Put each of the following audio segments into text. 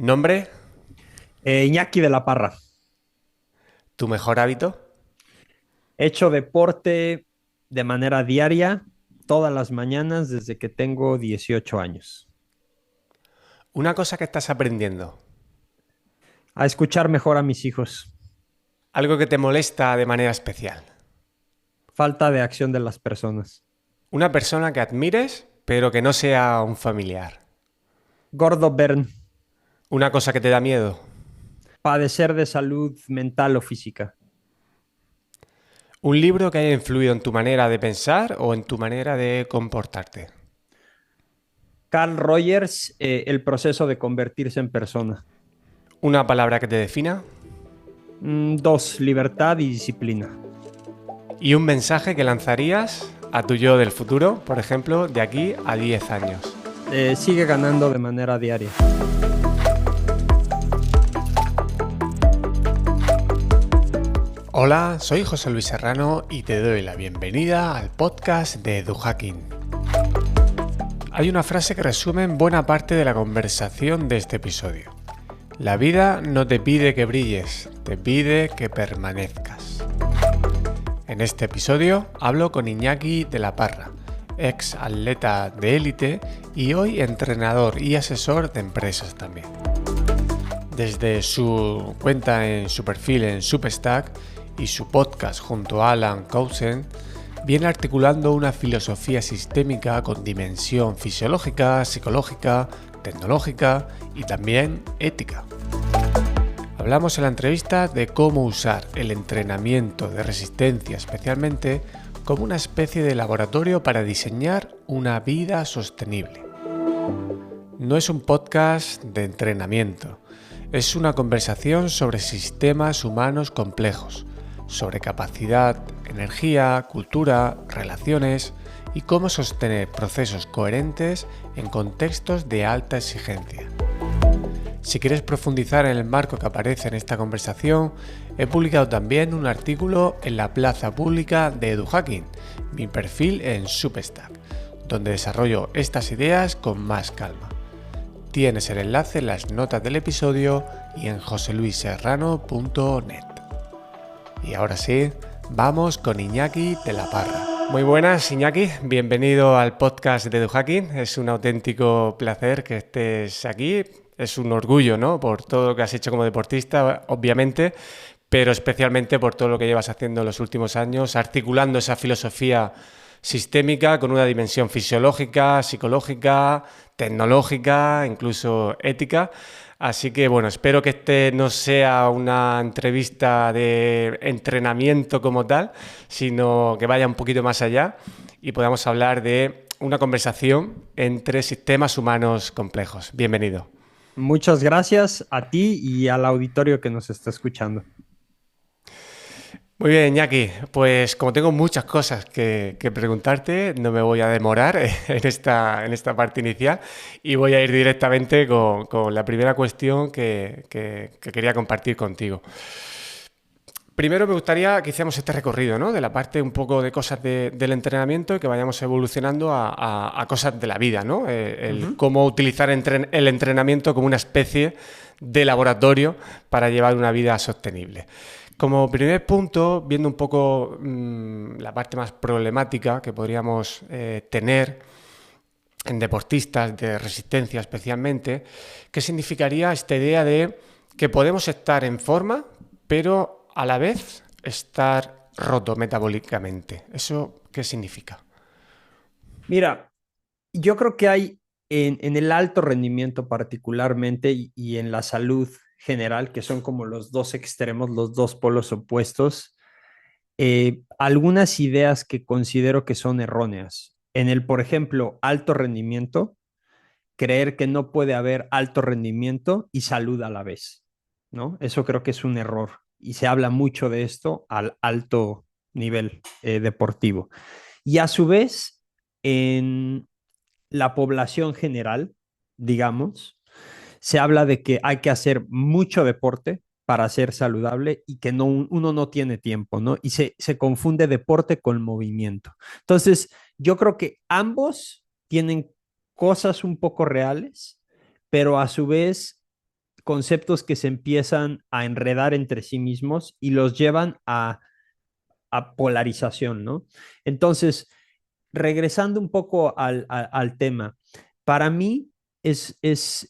¿Nombre? Iñaki de la Parra. ¿Tu mejor hábito? He hecho deporte de manera diaria todas las mañanas desde que tengo 18 años. Una cosa que estás aprendiendo. A escuchar mejor a mis hijos. Algo que te molesta de manera especial. Falta de acción de las personas. Una persona que admires, pero que no sea un familiar. Gordo Bern. Una cosa que te da miedo. Padecer de salud mental o física. Un libro que haya influido en tu manera de pensar o en tu manera de comportarte. Carl Rogers, El proceso de convertirse en persona. Una palabra que te defina. Dos, libertad y disciplina. Y un mensaje que lanzarías a tu yo del futuro, por ejemplo, de aquí a 10 años. Sigue ganando de manera diaria. Hola, soy José Luis Serrano y te doy la bienvenida al podcast de EduHacking. Hay una frase que resume en buena parte de la conversación de este episodio. La vida no te pide que brilles, te pide que permanezcas. En este episodio hablo con Iñaki de la Parra, ex atleta de élite y hoy entrenador y asesor de empresas también. Desde su cuenta en su perfil en Substack y su podcast junto a Alan Cousen, viene articulando una filosofía sistémica con dimensión fisiológica, psicológica, tecnológica y también ética. Hablamos en la entrevista de cómo usar el entrenamiento de resistencia especialmente como una especie de laboratorio para diseñar una vida sostenible. No es un podcast de entrenamiento, es una conversación sobre sistemas humanos complejos, sobre capacidad, energía, cultura, relaciones y cómo sostener procesos coherentes en contextos de alta exigencia. Si quieres profundizar en el marco que aparece en esta conversación, he publicado también un artículo en la plaza pública de EduHacking, mi perfil en Substack, donde desarrollo estas ideas con más calma. Tienes el enlace en las notas del episodio y en joseluisserrano.net. Y ahora sí, vamos con Iñaki de la Parra. Muy buenas, Iñaki. Bienvenido al podcast de EduHacking. Es un auténtico placer que estés aquí. Es un orgullo, ¿no? Por todo lo que has hecho como deportista, obviamente, pero especialmente por todo lo que llevas haciendo en los últimos años, articulando esa filosofía sistémica con una dimensión fisiológica, psicológica, tecnológica, incluso ética. Así que bueno, espero que este no sea una entrevista de entrenamiento como tal, sino que vaya un poquito más allá y podamos hablar de una conversación entre sistemas humanos complejos. Bienvenido. Muchas gracias a ti y al auditorio que nos está escuchando. Muy bien, Iñaki. Pues como tengo muchas cosas que preguntarte, no me voy a demorar en esta parte inicial y voy a ir directamente con la primera cuestión que quería compartir contigo. Primero me gustaría que hiciéramos este recorrido, ¿no? De la parte un poco de cosas del entrenamiento y que vayamos evolucionando a cosas de la vida, ¿no? El Ujú. cómo utilizar el entrenamiento como una especie de laboratorio para llevar una vida sostenible. Como primer punto, viendo un poco la parte más problemática que podríamos tener en deportistas de resistencia especialmente, ¿qué significaría esta idea de que podemos estar en forma, pero a la vez estar roto metabólicamente? ¿Eso qué significa? Mira, yo creo que hay en el alto rendimiento particularmente y en la salud general, que son como los dos extremos, los dos polos opuestos, algunas ideas que considero que son erróneas. En el, por ejemplo, alto rendimiento, creer que no puede haber alto rendimiento y salud a la vez, ¿no? Eso creo que es un error y se habla mucho de esto al alto nivel deportivo. Y a su vez, en la población general, digamos, se habla de que hay que hacer mucho deporte para ser saludable y que no, uno no tiene tiempo, ¿no? Y se confunde deporte con movimiento. Entonces, yo creo que ambos tienen cosas un poco reales, pero a su vez conceptos que se empiezan a enredar entre sí mismos y los llevan a polarización, ¿no? Entonces, regresando un poco al tema, para mí es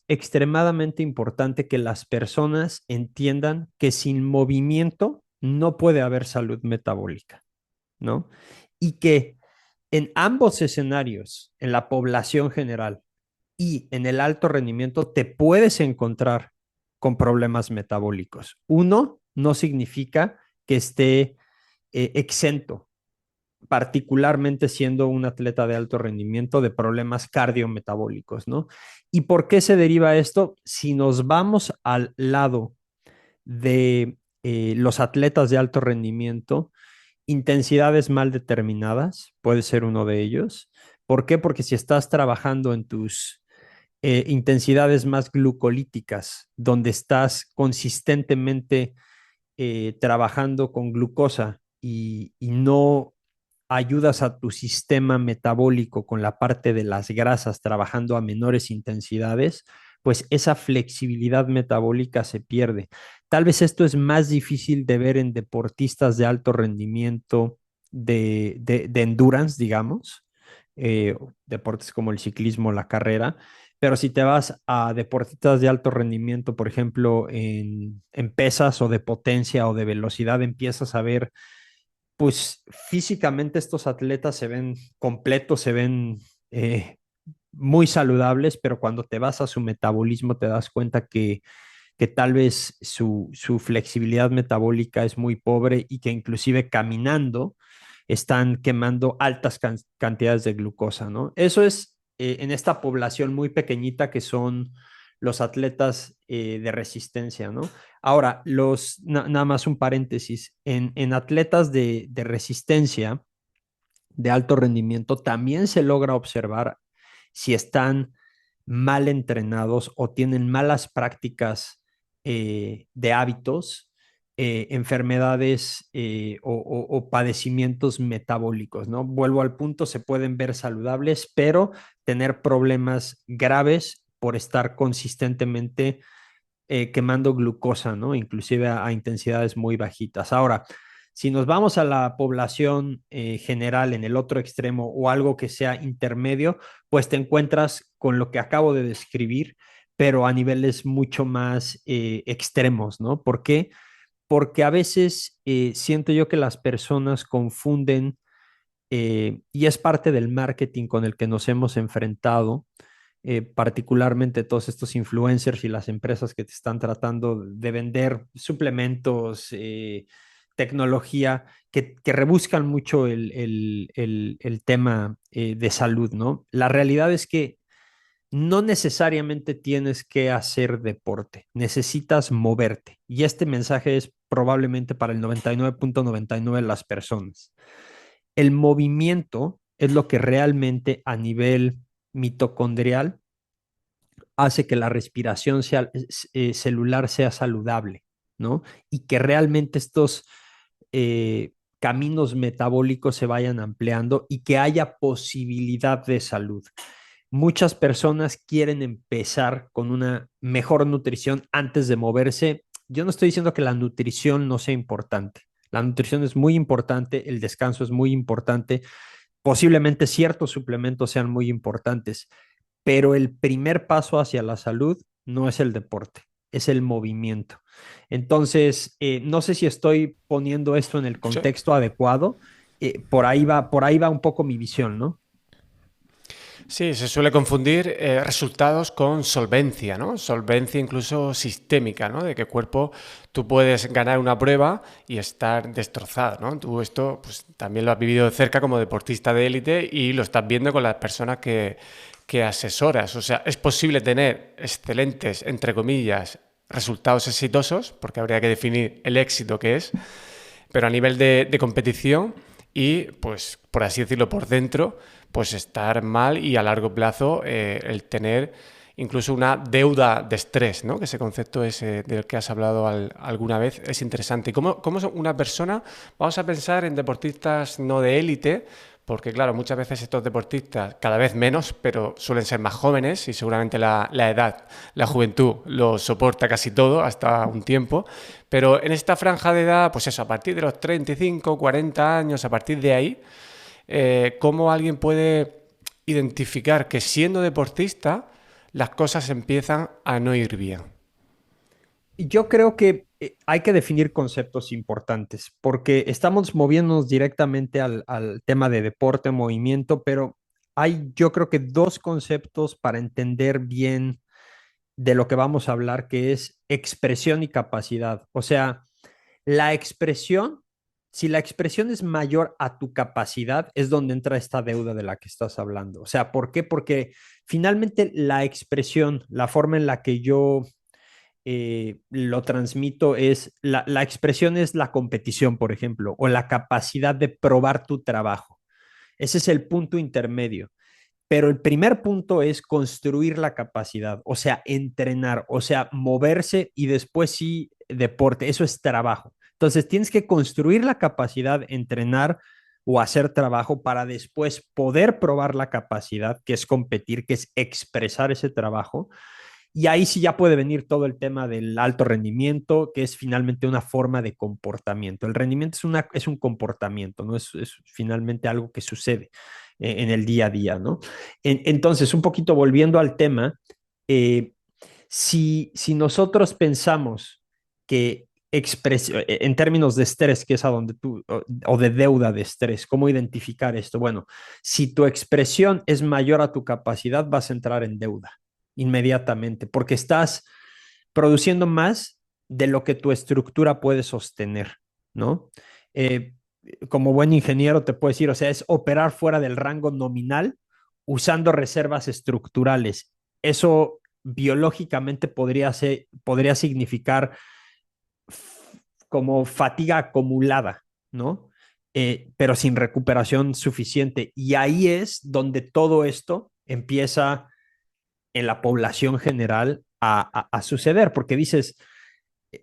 extremadamente importante que las personas entiendan que sin movimiento no puede haber salud metabólica, ¿no? Y que en ambos escenarios, en la población general y en el alto rendimiento, te puedes encontrar con problemas metabólicos. Uno no significa que esté exento, particularmente siendo un atleta de alto rendimiento, de problemas cardiometabólicos, ¿no? ¿Y por qué se deriva esto? Si nos vamos al lado de los atletas de alto rendimiento, intensidades mal determinadas puede ser uno de ellos. ¿Por qué? Porque si estás trabajando en tus intensidades más glucolíticas, donde estás consistentemente trabajando con glucosa y no ayudas a tu sistema metabólico con la parte de las grasas trabajando a menores intensidades, pues esa flexibilidad metabólica se pierde. Tal vez esto es más difícil de ver en deportistas de alto rendimiento, de endurance, digamos, deportes como el ciclismo, la carrera, pero si te vas a deportistas de alto rendimiento, por ejemplo, en pesas o de potencia o de velocidad, empiezas a ver, pues físicamente estos atletas se ven completos, se ven eh, muy saludables, pero cuando te vas a su metabolismo te das cuenta que tal vez su flexibilidad metabólica es muy pobre y que inclusive caminando están quemando altas cantidades de glucosa, ¿no? Eso es en esta población muy pequeñita que son los atletas de resistencia, ¿no? Ahora, nada más un paréntesis, en atletas de resistencia, de alto rendimiento, también se logra observar si están mal entrenados o tienen malas prácticas de hábitos, enfermedades o padecimientos metabólicos, ¿no? Vuelvo al punto, se pueden ver saludables, pero tener problemas graves por estar consistentemente quemando glucosa, ¿no? Inclusive a intensidades muy bajitas. Ahora, si nos vamos a la población general en el otro extremo o algo que sea intermedio, pues te encuentras con lo que acabo de describir, pero a niveles mucho más extremos, ¿no? ¿Por qué? Porque a veces siento yo que las personas confunden, y es parte del marketing con el que nos hemos enfrentado, particularmente todos estos influencers y las empresas que te están tratando de vender suplementos, tecnología, que rebuscan mucho el tema de salud, ¿no? La realidad es que no necesariamente tienes que hacer deporte, necesitas moverte. Y este mensaje es probablemente para el 99.99 de las personas. El movimiento es lo que realmente a nivel mitocondrial hace que la respiración celular sea saludable, ¿no? Y que realmente estos caminos metabólicos se vayan ampliando y que haya posibilidad de salud. Muchas personas quieren empezar con una mejor nutrición antes de moverse. Yo no estoy diciendo que la nutrición no sea importante. La nutrición es muy importante, el descanso es muy importante, posiblemente ciertos suplementos sean muy importantes, pero el primer paso hacia la salud no es el deporte, es el movimiento. Entonces, no sé si estoy poniendo esto en el Sí. contexto adecuado. Por ahí va un poco mi visión, ¿no? Sí, se suele confundir resultados con solvencia, ¿no? Solvencia incluso sistémica, ¿no? De que cuerpo tú puedes ganar una prueba y estar destrozado, ¿no? Tú esto pues, también lo has vivido de cerca como deportista de élite y lo estás viendo con las personas que asesoras. O sea, es posible tener excelentes, entre comillas, resultados exitosos, porque habría que definir el éxito que es, pero a nivel de competición y, pues, por así decirlo, por dentro, pues estar mal y a largo plazo el tener incluso una deuda de estrés, ¿no? Que ese concepto ese del que has hablado alguna vez es interesante. ¿Y cómo una persona, vamos a pensar en deportistas no de élite, Porque claro, muchas veces estos deportistas, cada vez menos, pero suelen ser más jóvenes y seguramente la edad, la juventud lo soporta casi todo hasta un tiempo. Pero en esta franja de edad, pues eso, a partir de los 35, 40 años, a partir de ahí, ¿cómo alguien puede identificar que siendo deportista las cosas empiezan a no ir bien? Yo creo que hay que definir conceptos importantes porque estamos moviéndonos directamente al tema de deporte, movimiento, pero hay yo creo que dos conceptos para entender bien de lo que vamos a hablar, que es expresión y capacidad. O sea, la expresión, si la expresión es mayor a tu capacidad, es donde entra esta deuda de la que estás hablando. O sea, ¿por qué? Porque finalmente la expresión, la forma en la que yo lo transmito es, la expresión es la competición, por ejemplo, o la capacidad de probar tu trabajo. Ese es el punto intermedio. Pero el primer punto es construir la capacidad, o sea, entrenar, o sea, moverse y después sí deporte. Eso es trabajo. Entonces tienes que construir la capacidad, entrenar o hacer trabajo para después poder probar la capacidad, que es competir, que es expresar ese trabajo. Y ahí sí ya puede venir todo el tema del alto rendimiento, que es finalmente una forma de comportamiento. El rendimiento es un comportamiento, no es finalmente algo que sucede en el día a día, ¿no? Entonces, un poquito volviendo al tema, eh, si nosotros pensamos que en términos de estrés, que es a donde tú, o de deuda de estrés, ¿cómo identificar esto? Bueno, si tu expresión es mayor a tu capacidad, vas a entrar en deuda inmediatamente, porque estás produciendo más de lo que tu estructura puede sostener, ¿no? Eh, Como buen ingeniero te puedo decir, o sea, es operar fuera del rango nominal usando reservas estructurales. Eso biológicamente podría significar como fatiga acumulada, ¿no? Pero sin recuperación suficiente. Y ahí es donde todo esto empieza en la población general a suceder, porque dices,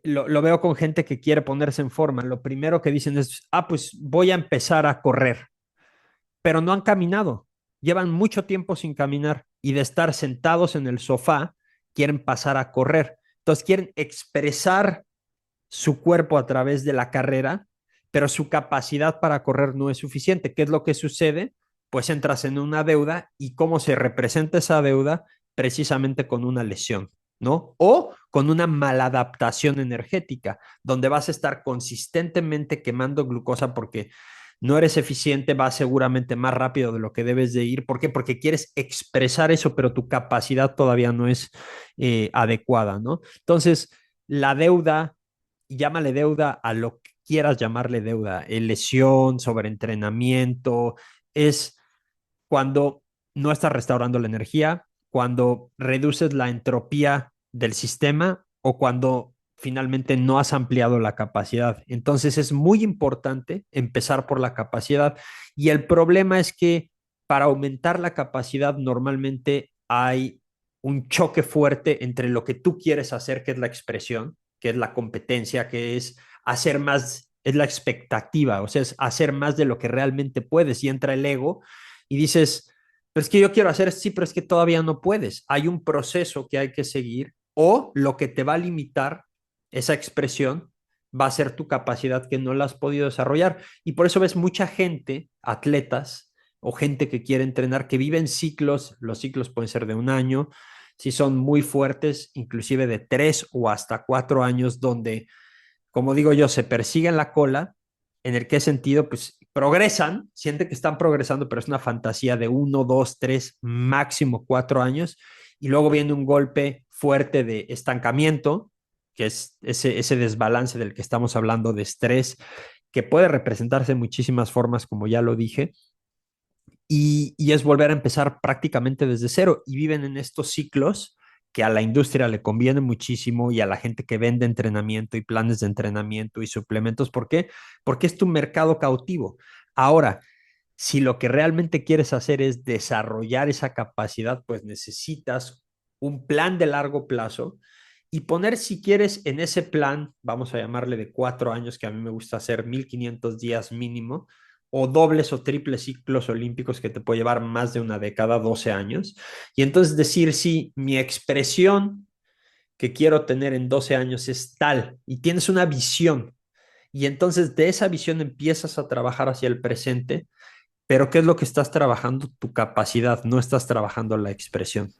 lo veo con gente que quiere ponerse en forma. Lo primero que dicen es, pues voy a empezar a correr, pero no han caminado. Llevan mucho tiempo sin caminar y de estar sentados en el sofá, quieren pasar a correr. Entonces quieren expresar su cuerpo a través de la carrera, pero su capacidad para correr no es suficiente. ¿Qué es lo que sucede? Pues entras en una deuda y cómo se representa esa deuda precisamente con una lesión, ¿no? O con una maladaptación energética, donde vas a estar consistentemente quemando glucosa porque no eres eficiente, vas seguramente más rápido de lo que debes de ir. ¿Por qué? Porque quieres expresar eso, pero tu capacidad todavía no es adecuada, ¿no? Entonces, la deuda, llámale deuda a lo que quieras llamarle deuda, lesión, sobreentrenamiento, es cuando no estás restaurando la energía, cuando reduces la entropía del sistema o cuando finalmente no has ampliado la capacidad. Entonces es muy importante empezar por la capacidad y el problema es que para aumentar la capacidad normalmente hay un choque fuerte entre lo que tú quieres hacer, que es la expresión, que es la competencia, que es hacer más, es la expectativa, o sea, es hacer más de lo que realmente puedes y entra el ego y dices, pero es que yo quiero hacer, sí, pero es que todavía no puedes. Hay un proceso que hay que seguir o lo que te va a limitar esa expresión va a ser tu capacidad que no la has podido desarrollar. Y por eso ves mucha gente, atletas o gente que quiere entrenar, que viven ciclos, los ciclos pueden ser de un año, si son muy fuertes, inclusive de 3 o hasta 4 años, donde como digo yo, se persiguen la cola, en el qué sentido, pues progresan, sienten que están progresando, pero es una fantasía de 1, 2, 3, máximo 4 años, y luego viene un golpe fuerte de estancamiento, que es ese desbalance del que estamos hablando de estrés, que puede representarse en muchísimas formas, como ya lo dije, y es volver a empezar prácticamente desde cero y viven en estos ciclos que a la industria le conviene muchísimo y a la gente que vende entrenamiento y planes de entrenamiento y suplementos. ¿Por qué? Porque es tu mercado cautivo. Ahora, si lo que realmente quieres hacer es desarrollar esa capacidad, pues necesitas un plan de largo plazo y poner, si quieres, en ese plan, vamos a llamarle de 4 años, que a mí me gusta hacer 1500 días mínimo, o dobles o triples ciclos olímpicos que te puede llevar más de una década, 12 años. Y entonces decir, sí, mi expresión que quiero tener en 12 años es tal y tienes una visión. Y entonces de esa visión empiezas a trabajar hacia el presente, pero ¿qué es lo que estás trabajando? Tu capacidad, no estás trabajando la expresión.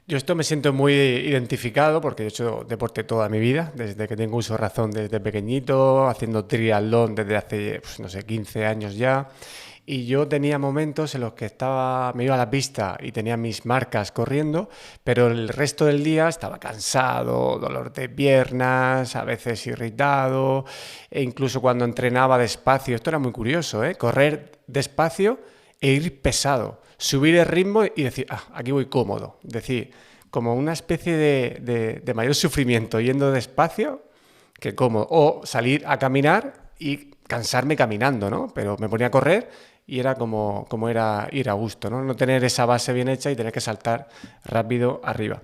Yo esto me siento muy identificado porque he hecho deporte toda mi vida, desde que tengo uso de razón desde pequeñito, haciendo triatlón desde hace, pues, no sé, 15 años ya. Y yo tenía momentos en los que me iba a la pista y tenía mis marcas corriendo, pero el resto del día estaba cansado, dolor de piernas, a veces irritado, e incluso cuando entrenaba despacio, esto era muy curioso, ¿eh? Correr despacio e ir pesado, subir el ritmo y decir, ah, aquí voy cómodo, decir, como una especie de mayor sufrimiento yendo despacio que cómodo, o salir a caminar y cansarme caminando, ¿no? Pero me ponía a correr y era como era ir a gusto, ¿no? No tener esa base bien hecha y tener que saltar rápido arriba.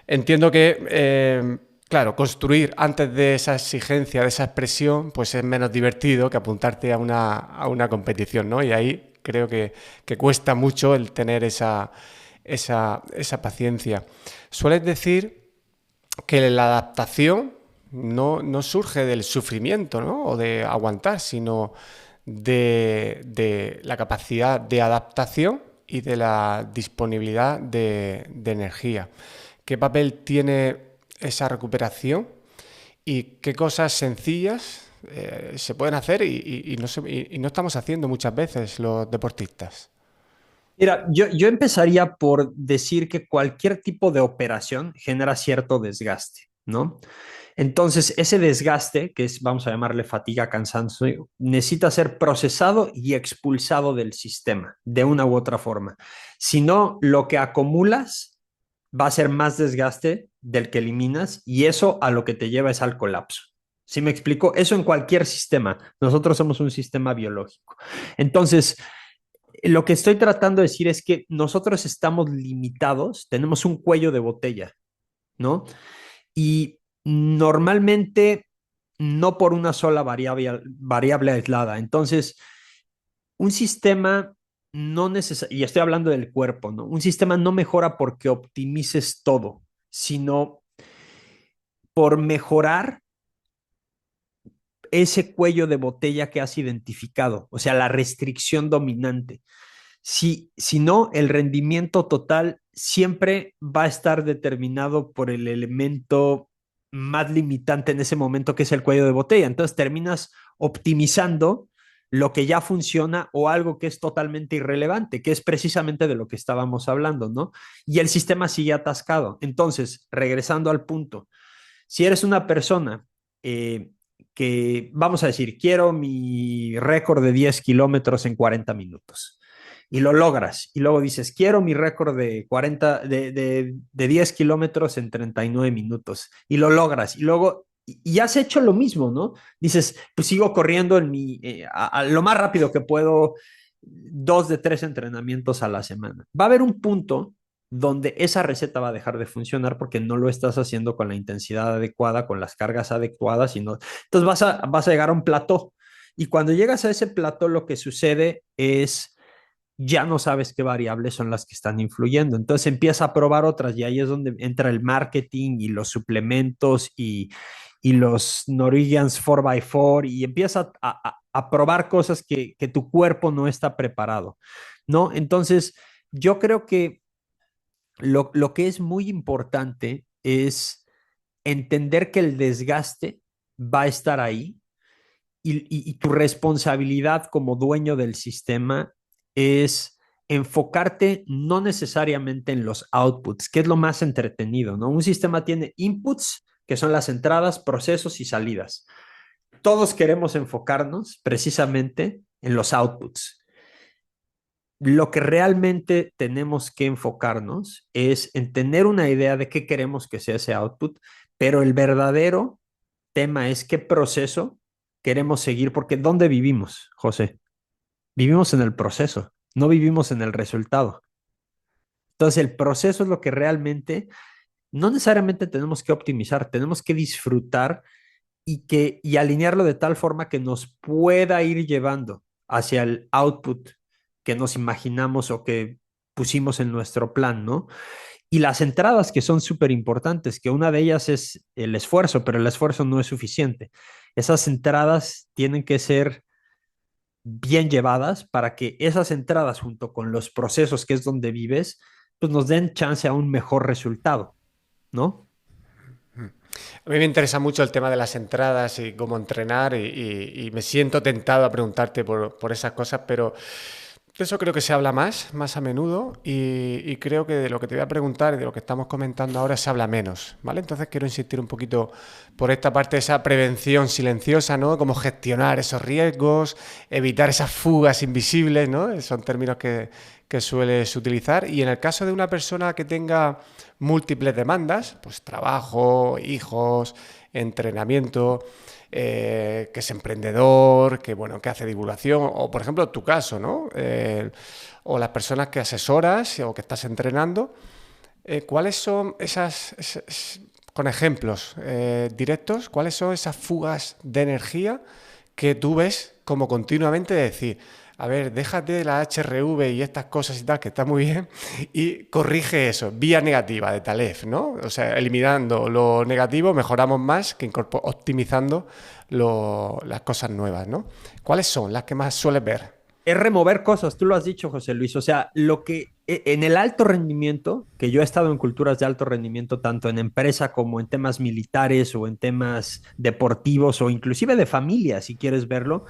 Entiendo que, claro, construir antes de esa exigencia, de esa expresión, pues es menos divertido que apuntarte a una competición, ¿no? Y ahí creo que cuesta mucho el tener esa paciencia. Sueles decir que la adaptación no surge del sufrimiento, ¿no? O de aguantar, sino de la capacidad de adaptación y de la disponibilidad de energía. ¿Qué papel tiene esa recuperación y qué cosas sencillas se pueden hacer y no estamos haciendo muchas veces los deportistas? Mira, yo empezaría por decir que cualquier tipo de operación genera cierto desgaste, ¿no? Entonces, ese desgaste, que es, vamos a llamarle fatiga, cansancio, necesita ser procesado y expulsado del sistema de una u otra forma. Si no, lo que acumulas va a ser más desgaste del que eliminas y eso a lo que te lleva es al colapso. ¿Sí me explico? Eso en cualquier sistema. Nosotros somos un sistema biológico. Entonces, lo que estoy tratando de decir es que nosotros estamos limitados, tenemos un cuello de botella, ¿no? Y normalmente no por una sola variable aislada. Entonces, un sistema no necesariamente, y estoy hablando del cuerpo, ¿no? Un sistema no mejora porque optimices todo, sino por mejorar ese cuello de botella que has identificado, o sea, la restricción dominante. Si no, el rendimiento total siempre va a estar determinado por el elemento más limitante en ese momento, que es el cuello de botella. Entonces terminas optimizando lo que ya funciona o algo que es totalmente irrelevante, que es precisamente de lo que estábamos hablando, ¿no? Y el sistema sigue atascado. Entonces, regresando al punto, si eres una persona que, vamos a decir, quiero mi récord de 10 kilómetros en 40 minutos y lo logras, y luego dices, quiero mi récord de 40, de 10 kilómetros en 39 minutos y lo logras, y luego y has hecho lo mismo, ¿no? Dices, pues sigo corriendo a lo más rápido que puedo, 2 de 3 entrenamientos a la semana. Va a haber un punto donde esa receta va a dejar de funcionar porque no lo estás haciendo con la intensidad adecuada, con las cargas adecuadas, sino entonces vas a llegar a un plató. Y cuando llegas a ese plató, lo que sucede es ya no sabes qué variables son las que están influyendo. Entonces empieza a probar otras y ahí es donde entra el marketing y los suplementos y los Norwegians 4x4 y empieza a probar cosas que tu cuerpo no está preparado, ¿no? Entonces, yo creo que lo que es muy importante es entender que el desgaste va a estar ahí y tu responsabilidad como dueño del sistema es enfocarte no necesariamente en los outputs, que es lo más entretenido, ¿no? Un sistema tiene inputs, que son las entradas, procesos y salidas. Todos queremos enfocarnos precisamente en los outputs. Lo que realmente tenemos que enfocarnos es en tener una idea de qué queremos que sea ese output, pero el verdadero tema es qué proceso queremos seguir, porque ¿dónde vivimos, José? Vivimos en el proceso, no vivimos en el resultado. Entonces, el proceso es lo que realmente no necesariamente tenemos que optimizar, tenemos que disfrutar y alinearlo de tal forma que nos pueda ir llevando hacia el output que nos imaginamos o que pusimos en nuestro plan, ¿no? Y las entradas que son súper importantes, que una de ellas es el esfuerzo, pero el esfuerzo no es suficiente. Esas entradas tienen que ser bien llevadas para que esas entradas junto con los procesos, que es donde vives, pues nos den chance a un mejor resultado, ¿no? A mí me interesa mucho el tema de las entradas y cómo entrenar y me siento tentado a preguntarte por esas cosas, pero de eso creo que se habla más a menudo y creo que de lo que te voy a preguntar y de lo que estamos comentando ahora se habla menos, ¿vale? Entonces quiero insistir un poquito por esta parte de esa prevención silenciosa, ¿no? Cómo gestionar esos riesgos, evitar esas fugas invisibles, ¿no? Son términos que sueles utilizar. Y en el caso de una persona que tenga múltiples demandas, pues trabajo, hijos, entrenamiento, que es emprendedor, que bueno, que hace divulgación, o por ejemplo tu caso, ¿no? O las personas que asesoras o que estás entrenando, ¿cuáles son con ejemplos directos, cuáles son esas fugas de energía que tú ves como continuamente decir, a ver, déjate de la HRV y estas cosas y tal, que está muy bien, y corrige eso, vía negativa de Taleb, ¿no? O sea, eliminando lo negativo, mejoramos más que optimizando las cosas nuevas, ¿no? ¿Cuáles son las que más sueles ver? Es remover cosas, tú lo has dicho, José Luis. O sea, lo que en el alto rendimiento, que yo he estado en culturas de alto rendimiento, tanto en empresa como en temas militares o en temas deportivos o inclusive de familia, si quieres verlo,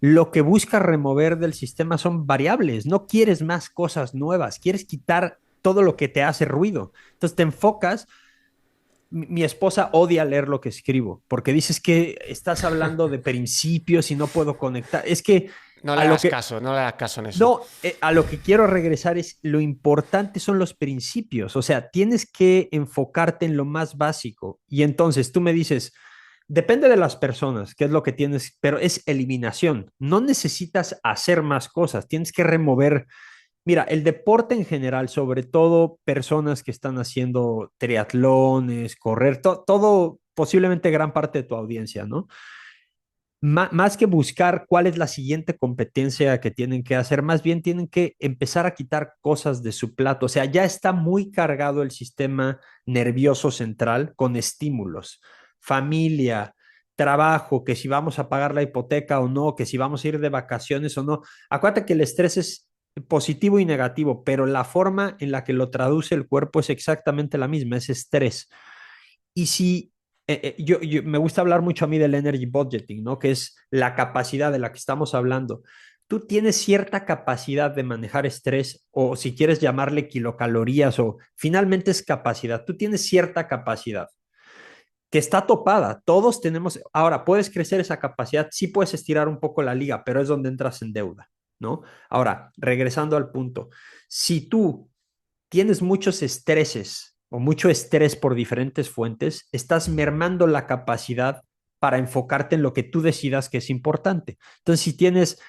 lo que busca remover del sistema son variables. No quieres más cosas nuevas, quieres quitar todo lo que te hace ruido. Entonces te enfocas. Mi esposa odia leer lo que escribo porque dices que estás hablando de principios y no puedo conectar. Es que No a le lo hagas que caso, no le hagas caso en eso. no, a lo que quiero regresar es lo importante son los principios. O sea, tienes que enfocarte en lo más básico. Y entonces tú me dices, depende de las personas, qué es lo que tienes, pero es eliminación. No necesitas hacer más cosas, tienes que remover. Mira, el deporte en general, sobre todo personas que están haciendo triatlones, correr, todo, posiblemente gran parte de tu audiencia, ¿no? Más que buscar cuál es la siguiente competencia que tienen que hacer, más bien tienen que empezar a quitar cosas de su plato. O sea, ya está muy cargado el sistema nervioso central con estímulos, familia, trabajo, que si vamos a pagar la hipoteca o no, que si vamos a ir de vacaciones o no. Acuérdate que el estrés es positivo y negativo, pero la forma en la que lo traduce el cuerpo es exactamente la misma, es estrés. Y si me gusta hablar mucho a mí del energy budgeting, ¿no? Que es la capacidad de la que estamos hablando. Tú tienes cierta capacidad de manejar estrés o si quieres llamarle kilocalorías o finalmente es capacidad. Tú tienes cierta capacidad que está topada. Todos tenemos, ahora puedes crecer esa capacidad, sí puedes estirar un poco la liga, pero es donde entras en deuda, ¿no? Ahora, regresando al punto, si tú tienes muchos estreses o mucho estrés por diferentes fuentes, estás mermando la capacidad para enfocarte en lo que tú decidas que es importante. Entonces, si tienes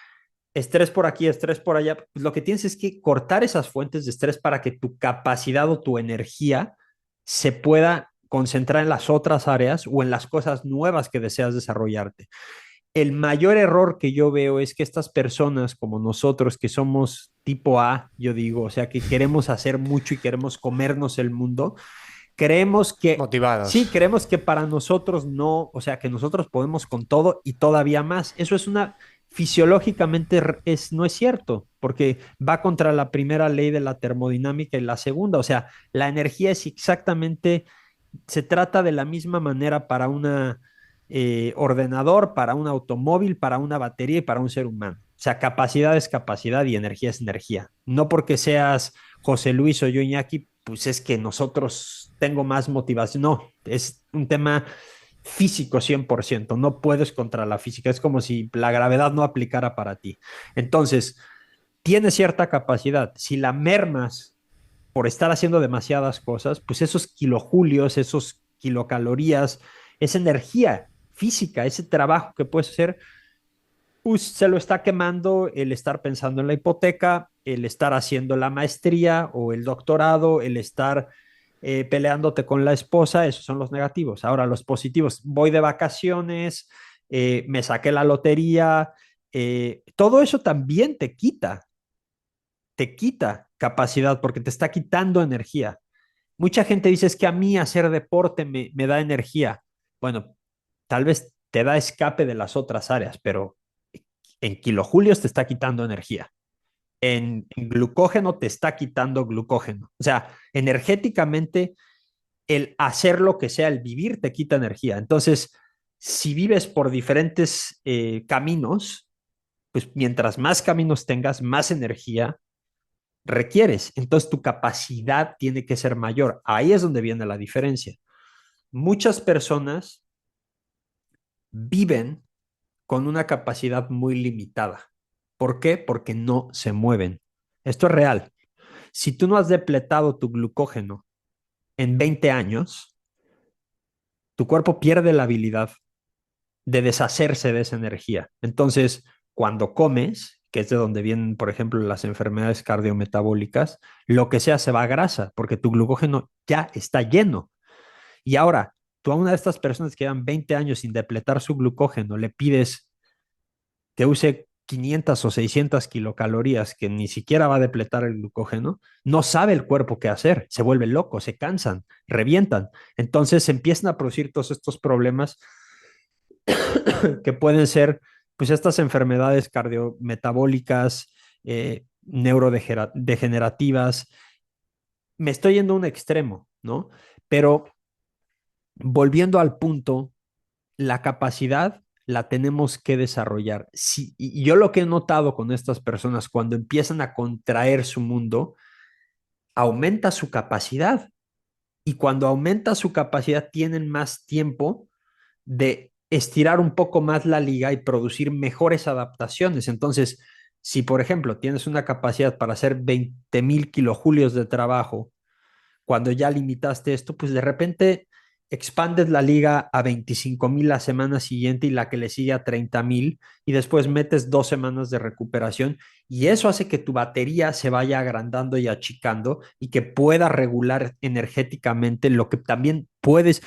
estrés por aquí, estrés por allá, pues lo que tienes es que cortar esas fuentes de estrés para que tu capacidad o tu energía se pueda concentrar en las otras áreas o en las cosas nuevas que deseas desarrollarte. El mayor error que yo veo es que estas personas como nosotros, que somos tipo A, yo digo, o sea, que queremos hacer mucho y queremos comernos el mundo, creemos que, sí, Motivados. creemos que para nosotros no, o sea, que nosotros podemos con todo y todavía más. Eso es una, fisiológicamente no es cierto, porque va contra la primera ley de la termodinámica y la segunda, o sea, la energía es exactamente, se trata de la misma manera para una ordenador, para un automóvil, para una batería y para un ser humano. O sea, capacidad es capacidad y energía es energía. No porque seas José Luis o yo Iñaki, pues es que nosotros tengo más motivación. No, es un tema físico 100%. No puedes contra la física. Es como si la gravedad no aplicara para ti. Entonces, tienes cierta capacidad. Si la mermas por estar haciendo demasiadas cosas, pues esos kilojulios, esos kilocalorías, esa energía física, ese trabajo que puedes hacer, pues se lo está quemando el estar pensando en la hipoteca, el estar haciendo la maestría o el doctorado, el estar peleándote con la esposa, esos son los negativos. Ahora, los positivos, voy de vacaciones, me saqué la lotería, todo eso también te quita capacidad porque te está quitando energía. Mucha gente dice es que a mí hacer deporte me da energía. Bueno, tal vez te da escape de las otras áreas, pero en kilojulios te está quitando energía. En glucógeno te está quitando glucógeno. O sea, energéticamente, el hacer lo que sea, el vivir, te quita energía. Entonces, si vives por diferentes caminos, pues mientras más caminos tengas, más energía requieres. Entonces, tu capacidad tiene que ser mayor. Ahí es donde viene la diferencia. Muchas personas viven con una capacidad muy limitada. ¿Por qué? Porque no se mueven. Esto es real. Si tú no has depletado tu glucógeno en 20 años, tu cuerpo pierde la habilidad de deshacerse de esa energía. Entonces, cuando comes, que es de donde vienen, por ejemplo, las enfermedades cardiometabólicas, lo que sea se va a grasa, porque tu glucógeno ya está lleno. Y ahora, tú a una de estas personas que llevan 20 años sin depletar su glucógeno, le pides que use 500 o 600 kilocalorías que ni siquiera va a depletar el glucógeno, no sabe el cuerpo qué hacer, se vuelve loco, se cansan, revientan. Entonces se empiezan a producir todos estos problemas que pueden ser pues estas enfermedades cardiometabólicas, neurodegenerativas. Me estoy yendo a un extremo, ¿no? Pero volviendo al punto, la capacidad la tenemos que desarrollar. Sí, y yo lo que he notado con estas personas cuando empiezan a contraer su mundo, aumenta su capacidad. Y cuando aumenta su capacidad, tienen más tiempo de estirar un poco más la liga y producir mejores adaptaciones. Entonces, si por ejemplo tienes una capacidad para hacer 20,000 kilojulios de trabajo, cuando ya limitaste esto, pues de repente expandes la liga a 25,000 la semana siguiente y la que le sigue a 30,000 y después metes 2 semanas de recuperación y eso hace que tu batería se vaya agrandando y achicando y que pueda regular energéticamente lo que también puedes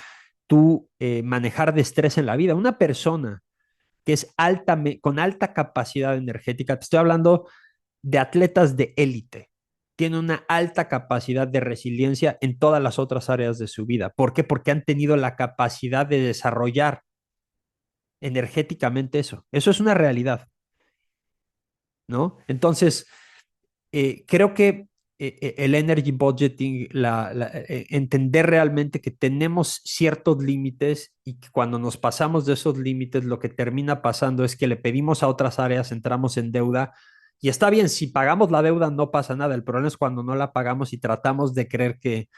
tú manejar de estrés en la vida. Una persona que es con alta capacidad energética, te estoy hablando de atletas de élite, tiene una alta capacidad de resiliencia en todas las otras áreas de su vida. ¿Por qué? Porque han tenido la capacidad de desarrollar energéticamente eso. Eso es una realidad, ¿no? Entonces, creo que el energy budgeting, entender realmente que tenemos ciertos límites y que cuando nos pasamos de esos límites, lo que termina pasando es que le pedimos a otras áreas, entramos en deuda y está bien, si pagamos la deuda no pasa nada, el problema es cuando no la pagamos y tratamos de creer que,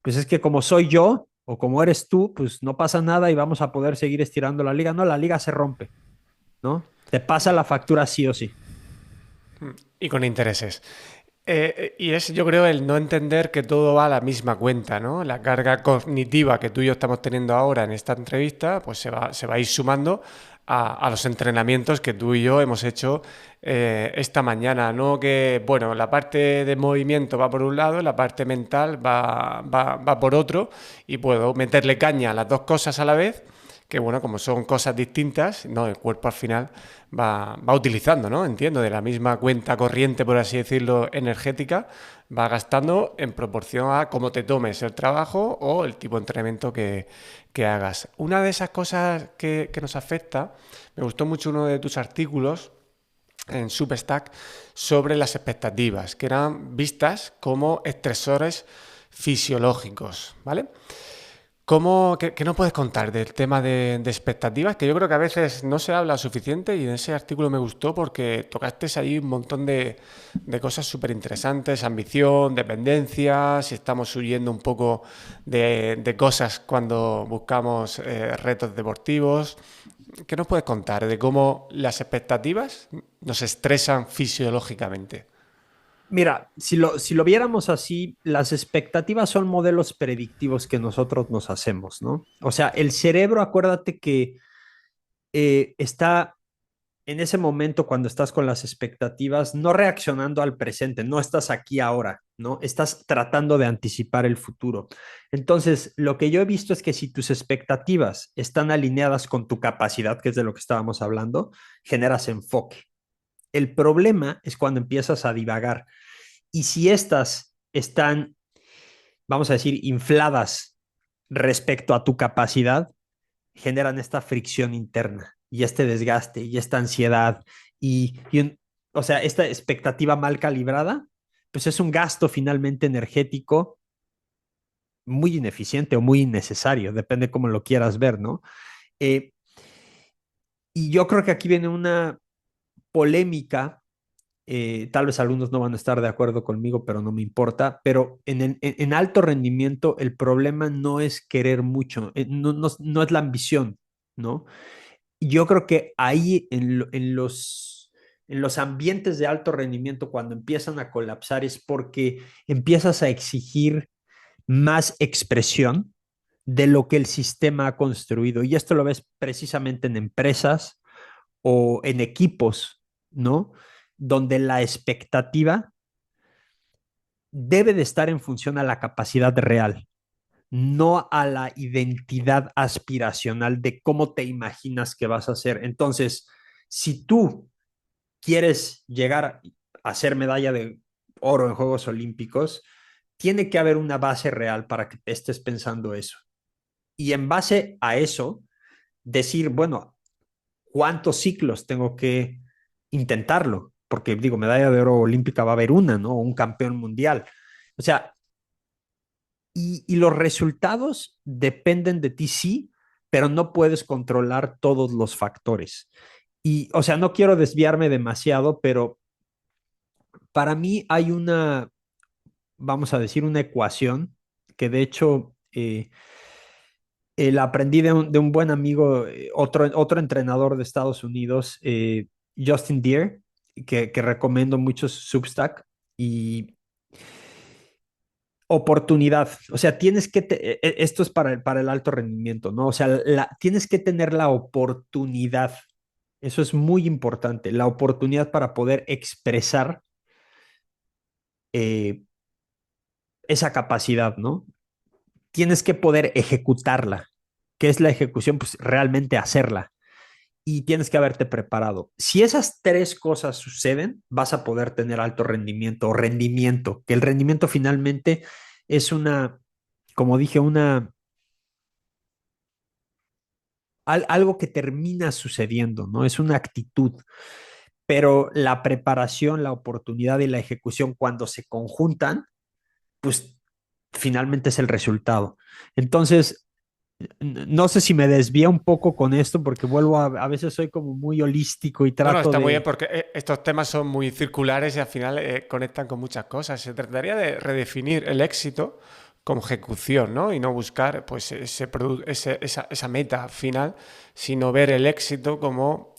pues es que como soy yo o como eres tú, pues no pasa nada y vamos a poder seguir estirando la liga. No, la liga se rompe, ¿no? Te pasa la factura sí o sí. Y con intereses. Y es, yo creo, el no entender que todo va a la misma cuenta, ¿no? La carga cognitiva que tú y yo estamos teniendo ahora en esta entrevista, pues se va a ir sumando a los entrenamientos que tú y yo hemos hecho esta mañana, ¿no? Que, bueno, la parte de movimiento va por un lado, la parte mental va por otro, y puedo meterle caña a las dos cosas a la vez, que bueno, como son cosas distintas, ¿no? El cuerpo al final va utilizando, ¿no? Entiendo, de la misma cuenta corriente, por así decirlo, energética, va gastando en proporción a cómo te tomes el trabajo o el tipo de entrenamiento que hagas. Una de esas cosas que nos afecta, me gustó mucho uno de tus artículos en Substack sobre las expectativas, que eran vistas como estresores fisiológicos, ¿vale? ¿Qué nos puedes contar del tema de expectativas? Que yo creo que a veces no se habla suficiente y en ese artículo me gustó porque tocaste ahí un montón de cosas súper interesantes, ambición, dependencia, si estamos huyendo un poco de cosas cuando buscamos retos deportivos. ¿Qué nos puedes contar de cómo las expectativas nos estresan fisiológicamente? Mira, si lo viéramos así, las expectativas son modelos predictivos que nosotros nos hacemos, ¿no? O sea, el cerebro, acuérdate que está en ese momento cuando estás con las expectativas, no reaccionando al presente, no estás aquí ahora, ¿no? Estás tratando de anticipar el futuro. Entonces, lo que yo he visto es que si tus expectativas están alineadas con tu capacidad, que es de lo que estábamos hablando, generas enfoque. El problema es cuando empiezas a divagar. Y si estas están, vamos a decir, infladas respecto a tu capacidad, generan esta fricción interna y este desgaste y esta ansiedad o sea, esta expectativa mal calibrada, pues es un gasto finalmente energético muy ineficiente o muy innecesario, depende cómo lo quieras ver, ¿no? Eh, y yo creo que aquí viene una polémica, tal vez algunos no van a estar de acuerdo conmigo, pero no me importa, pero en alto rendimiento el problema no es querer mucho, no es la ambición, ¿no? Yo creo que ahí en los ambientes de alto rendimiento, cuando empiezan a colapsar, es porque empiezas a exigir más expresión de lo que el sistema ha construido. Y esto lo ves precisamente en empresas o en equipos, ¿no? Donde la expectativa debe de estar en función a la capacidad real, no a la identidad aspiracional de cómo te imaginas que vas a ser. Entonces, si tú quieres llegar a ser medalla de oro en Juegos Olímpicos, tiene que haber una base real para que estés pensando eso. Y en base a eso, decir, bueno, ¿cuántos ciclos tengo que intentarlo? Porque digo, medalla de oro olímpica va a haber una, ¿no? Un campeón mundial. O sea, y los resultados dependen de ti, sí, pero no puedes controlar todos los factores. Y, o sea, no quiero desviarme demasiado, pero para mí hay una, vamos a decir, una ecuación que de hecho la aprendí de un buen amigo, otro entrenador de Estados Unidos, Justin Deere, que recomiendo mucho Substack. Y oportunidad, o sea, esto es para el alto rendimiento, ¿no? O sea, tienes que tener la oportunidad, eso es muy importante, la oportunidad para poder expresar eh, esa capacidad, ¿no? Tienes que poder ejecutarla. ¿Qué es la ejecución? Pues realmente hacerla. Y tienes que haberte preparado. Si esas tres cosas suceden, vas a poder tener alto rendimiento o rendimiento, que el rendimiento finalmente es una, como dije, algo que termina sucediendo, ¿no? Es una actitud, pero la preparación, la oportunidad y la ejecución cuando se conjuntan, pues finalmente es el resultado. Entonces, no sé si me desvía un poco con esto porque vuelvo a veces soy como muy holístico y No, no, trato está muy bien de... porque estos temas son muy circulares y al final conectan con muchas cosas. Se trataría de redefinir el éxito como ejecución, ¿no? Y no buscar pues esa meta final, sino ver el éxito como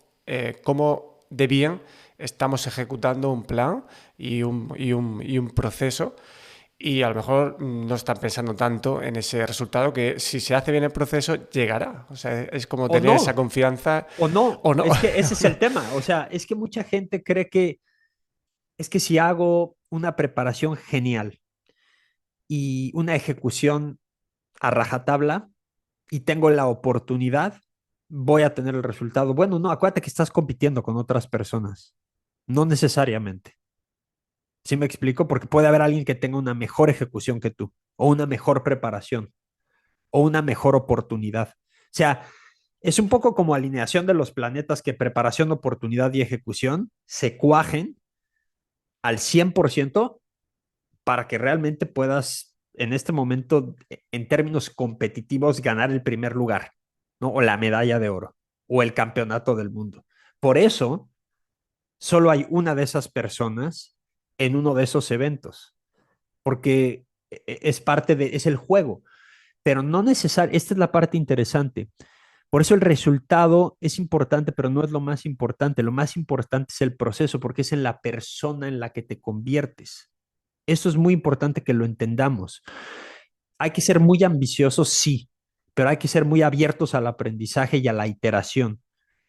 cómo de bien estamos ejecutando un plan y un proceso. Y a lo mejor no están pensando tanto en ese resultado que si se hace bien el proceso, llegará. O sea, es como O tener esa no, confianza o no, o no. es que ese es el tema. O sea, es que mucha gente cree que es que si hago una preparación genial y una ejecución a rajatabla y tengo la oportunidad, voy a tener el resultado. Bueno, no, acuérdate que estás compitiendo con otras personas. No necesariamente. ¿Sí me explico? Porque puede haber alguien que tenga una mejor ejecución que tú, o una mejor preparación, o una mejor oportunidad. O sea, es un poco como alineación de los planetas que preparación, oportunidad y ejecución se cuajen al 100% para que realmente puedas, en este momento, en términos competitivos, ganar el primer lugar, ¿no? O la medalla de oro, o el campeonato del mundo. Por eso, solo hay una de esas personas en uno de esos eventos, porque es el juego, pero no necesario, esta es la parte interesante. Por eso el resultado es importante, pero no es lo más importante. Lo más importante es el proceso, porque es en la persona en la que te conviertes. Eso es muy importante que lo entendamos. Hay que ser muy ambiciosos, sí, pero hay que ser muy abiertos al aprendizaje y a la iteración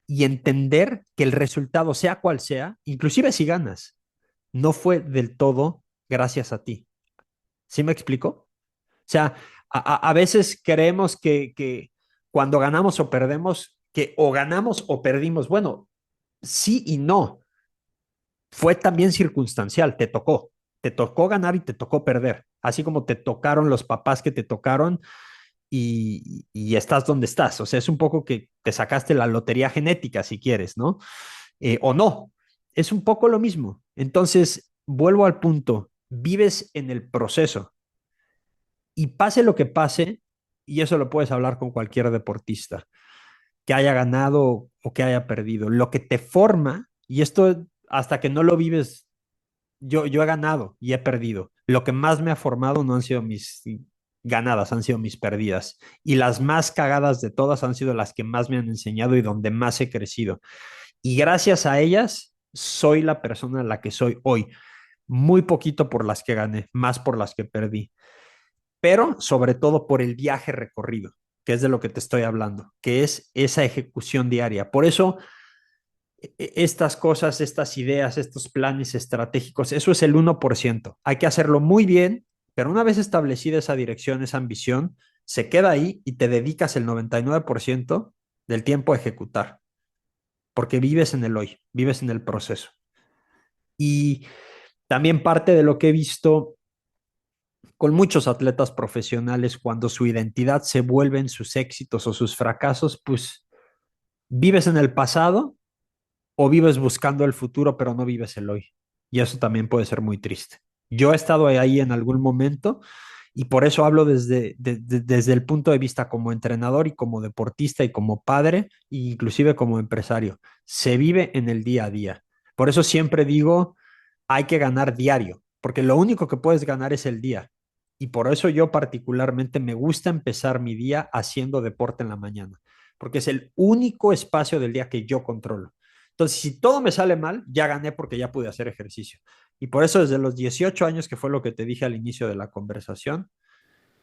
y entender que el resultado, sea cual sea, inclusive si ganas, no fue del todo gracias a ti. ¿Sí me explico? O sea, a veces creemos que cuando ganamos o perdemos, que o ganamos o perdimos. Bueno, sí y no. Fue también circunstancial, te tocó ganar y te tocó perder, así como te tocaron los papás que te tocaron y estás donde estás. O sea, es un poco que te sacaste la lotería genética, si quieres, ¿no? O no, es un poco lo mismo. Entonces, vuelvo al punto, vives en el proceso y pase lo que pase, y eso lo puedes hablar con cualquier deportista, que haya ganado o que haya perdido, lo que te forma, y esto hasta que no lo vives, yo he ganado y he perdido. Lo que más me ha formado no han sido mis ganadas, han sido mis perdidas. Y las más cagadas de todas han sido las que más me han enseñado y donde más he crecido. Y gracias a ellas soy la persona a la que soy hoy. Muy poquito por las que gané, más por las que perdí. Pero sobre todo por el viaje recorrido, que es de lo que te estoy hablando, que es esa ejecución diaria. Por eso estas cosas, estas ideas, estos planes estratégicos, eso es el 1%. Hay que hacerlo muy bien, pero una vez establecida esa dirección, esa ambición, se queda ahí y te dedicas el 99% del tiempo a ejecutar, porque vives en el hoy, vives en el proceso. Y también parte de lo que he visto con muchos atletas profesionales, cuando su identidad se vuelve en sus éxitos o sus fracasos, pues vives en el pasado o vives buscando el futuro, pero no vives el hoy. Y eso también puede ser muy triste. Yo he estado ahí en algún momento y por eso hablo desde el punto de vista como entrenador y como deportista y como padre, e inclusive como empresario. Se vive en el día a día. Por eso siempre digo, hay que ganar diario, porque lo único que puedes ganar es el día. Y por eso yo particularmente me gusta empezar mi día haciendo deporte en la mañana, porque es el único espacio del día que yo controlo. Entonces, si todo me sale mal, ya gané porque ya pude hacer ejercicio. Y por eso desde los 18 años, que fue lo que te dije al inicio de la conversación,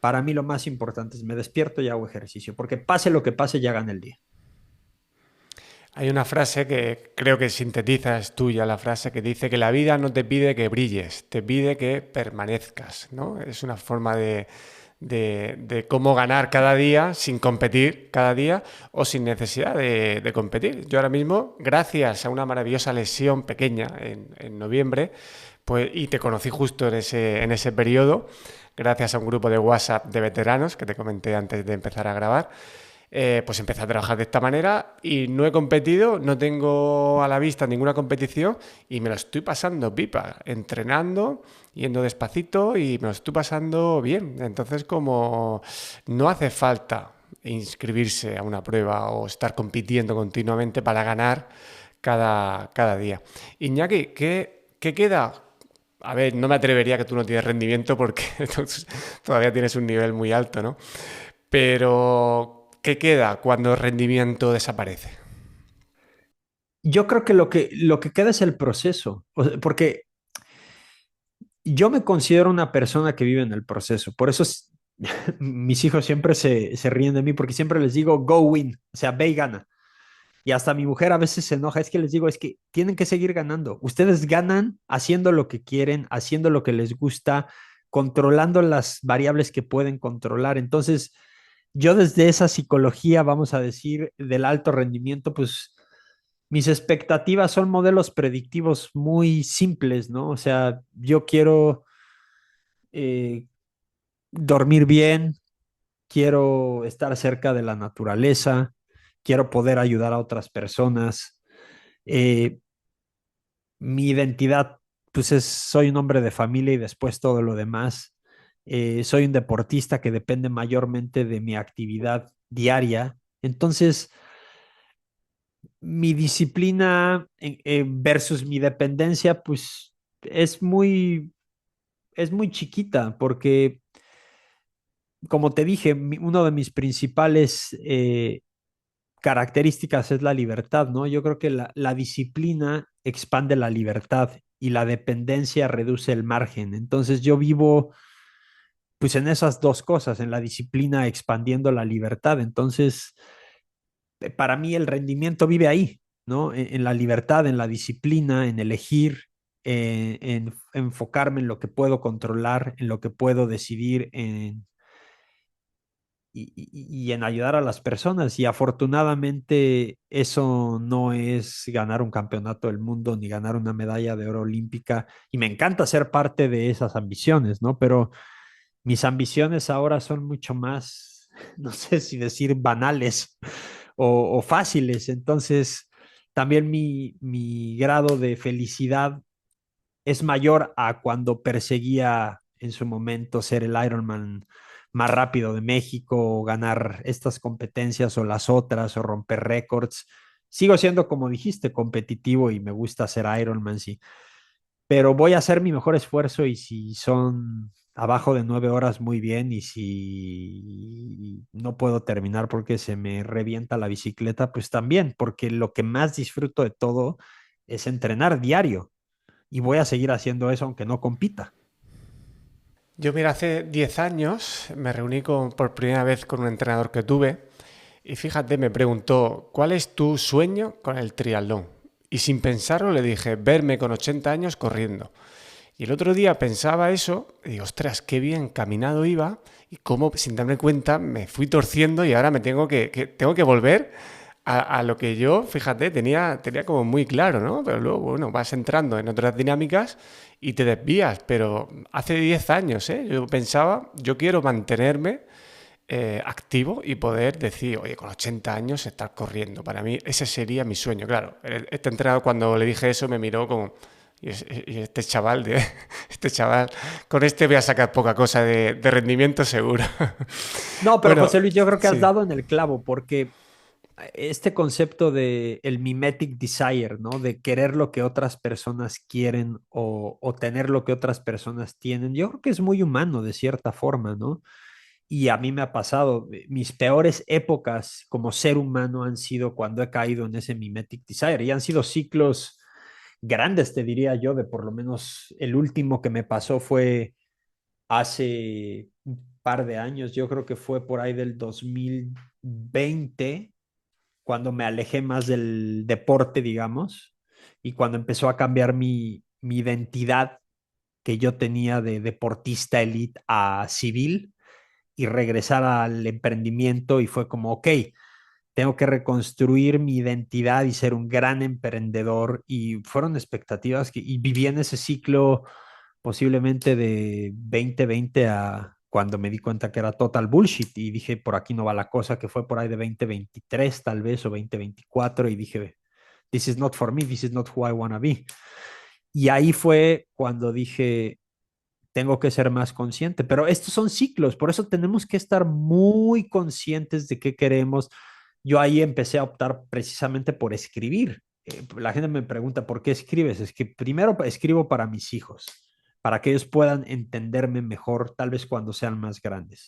para mí lo más importante es me despierto y hago ejercicio, porque pase lo que pase, ya gané el día. Hay una frase que creo que sintetiza, es tuya la frase, que dice que la vida no te pide que brilles, te pide que permanezcas, ¿no? Es una forma de cómo ganar cada día sin competir cada día o sin necesidad de competir. Yo ahora mismo, gracias a una maravillosa lesión pequeña en noviembre, pues, y te conocí justo en ese periodo, gracias a un grupo de WhatsApp de veteranos que te comenté antes de empezar a grabar, pues empecé a trabajar de esta manera y no he competido, no tengo a la vista ninguna competición y me lo estoy pasando pipa, entrenando, yendo despacito y me lo estoy pasando bien. Entonces, como no hace falta inscribirse a una prueba o estar compitiendo continuamente para ganar cada día. Iñaki, ¿qué queda? A ver, no me atrevería que tú no tienes rendimiento porque todavía tienes un nivel muy alto, ¿no? Pero, ¿qué queda cuando el rendimiento desaparece? Yo creo que lo que queda es el proceso, porque yo me considero una persona que vive en el proceso. Por eso mis hijos siempre se ríen de mí porque siempre les digo, go win, o sea, ve y gana. Y hasta mi mujer a veces se enoja, es que les digo, es que tienen que seguir ganando. Ustedes ganan haciendo lo que quieren, haciendo lo que les gusta, controlando las variables que pueden controlar. Entonces, yo desde esa psicología, vamos a decir, del alto rendimiento, pues mis expectativas son modelos predictivos muy simples, ¿no? O sea, yo quiero eh, dormir bien, quiero estar cerca de la naturaleza, quiero poder ayudar a otras personas. Eh, Mi identidad, pues soy un hombre de familia y después todo lo demás. Soy un deportista que depende mayormente de mi actividad diaria. Entonces, mi disciplina versus mi dependencia, pues es es muy chiquita, porque como te dije, uno de mis principales características es la libertad, ¿no? Yo creo que la disciplina expande la libertad y la dependencia reduce el margen. Entonces yo vivo pues en esas dos cosas, en la disciplina expandiendo la libertad. Entonces, para mí el rendimiento vive ahí, ¿no? En la libertad, en la disciplina, en elegir. en enfocarme en lo que puedo controlar, en lo que puedo decidir, y en ayudar a las personas. Y afortunadamente eso no es ganar un campeonato del mundo ni ganar una medalla de oro olímpica. Y me encanta ser parte de esas ambiciones, ¿no? Pero mis ambiciones ahora son mucho más, no sé si decir banales o fáciles. Entonces, también mi grado de felicidad es mayor a cuando perseguía en su momento ser el Ironman más rápido de México, o ganar estas competencias o las otras, o romper récords. Sigo siendo, como dijiste, competitivo y me gusta hacer Ironman, sí, pero voy a hacer mi mejor esfuerzo y si son abajo de 9 horas, muy bien, y si no puedo terminar porque se me revienta la bicicleta, pues también, porque lo que más disfruto de todo es entrenar diario y voy a seguir haciendo eso aunque no compita. Yo, mira, hace 10 años me reuní por primera vez con un entrenador que tuve y fíjate, me preguntó, ¿cuál es tu sueño con el triatlón? Y sin pensarlo le dije, verme con 80 años corriendo. Y el otro día pensaba eso y digo, ostras, qué bien caminado iba y cómo sin darme cuenta me fui torciendo y ahora me tengo que volver a lo que yo, fíjate, tenía como muy claro, ¿no? Pero luego, bueno, vas entrando en otras dinámicas y te desvías. Pero hace 10 años, ¿eh? Yo pensaba, yo quiero mantenerme activo y poder decir, oye, con 80 años estar corriendo. Para mí ese sería mi sueño. Claro, este entrenador cuando le dije eso me miró como, y este chaval, este chaval, con este voy a sacar poca cosa de rendimiento seguro. No, pero Bueno, José Luis, yo creo que has sí. dado en el clavo, porque este concepto de el mimetic desire, ¿no? De querer lo que otras personas quieren, o tener lo que otras personas tienen, yo creo que es muy humano de cierta forma, ¿no? Y a mí me ha pasado, mis peores épocas como ser humano han sido cuando he caído en ese mimetic desire, y han sido ciclos grandes, te diría yo, de por lo menos el último que me pasó fue hace un par de años, yo creo que fue por ahí del 2020, cuando me alejé más del deporte, digamos, y cuando empezó a cambiar mi identidad que yo tenía de deportista elite a civil, y regresar al emprendimiento, y fue como, ok, tengo que reconstruir mi identidad y ser un gran emprendedor, y fueron expectativas y viví en ese ciclo posiblemente de 2020 a cuando me di cuenta que era total bullshit y dije, por aquí no va la cosa, que fue por ahí de 2023 tal vez, o 2024, y dije, this is not for me, this is not who I wanna be. Y ahí fue cuando dije, tengo que ser más consciente, pero estos son ciclos, por eso tenemos que estar muy conscientes de qué queremos. Yo ahí empecé a optar precisamente por escribir. La gente me pregunta, ¿por qué escribes? Es que primero escribo para mis hijos, para que ellos puedan entenderme mejor, tal vez cuando sean más grandes.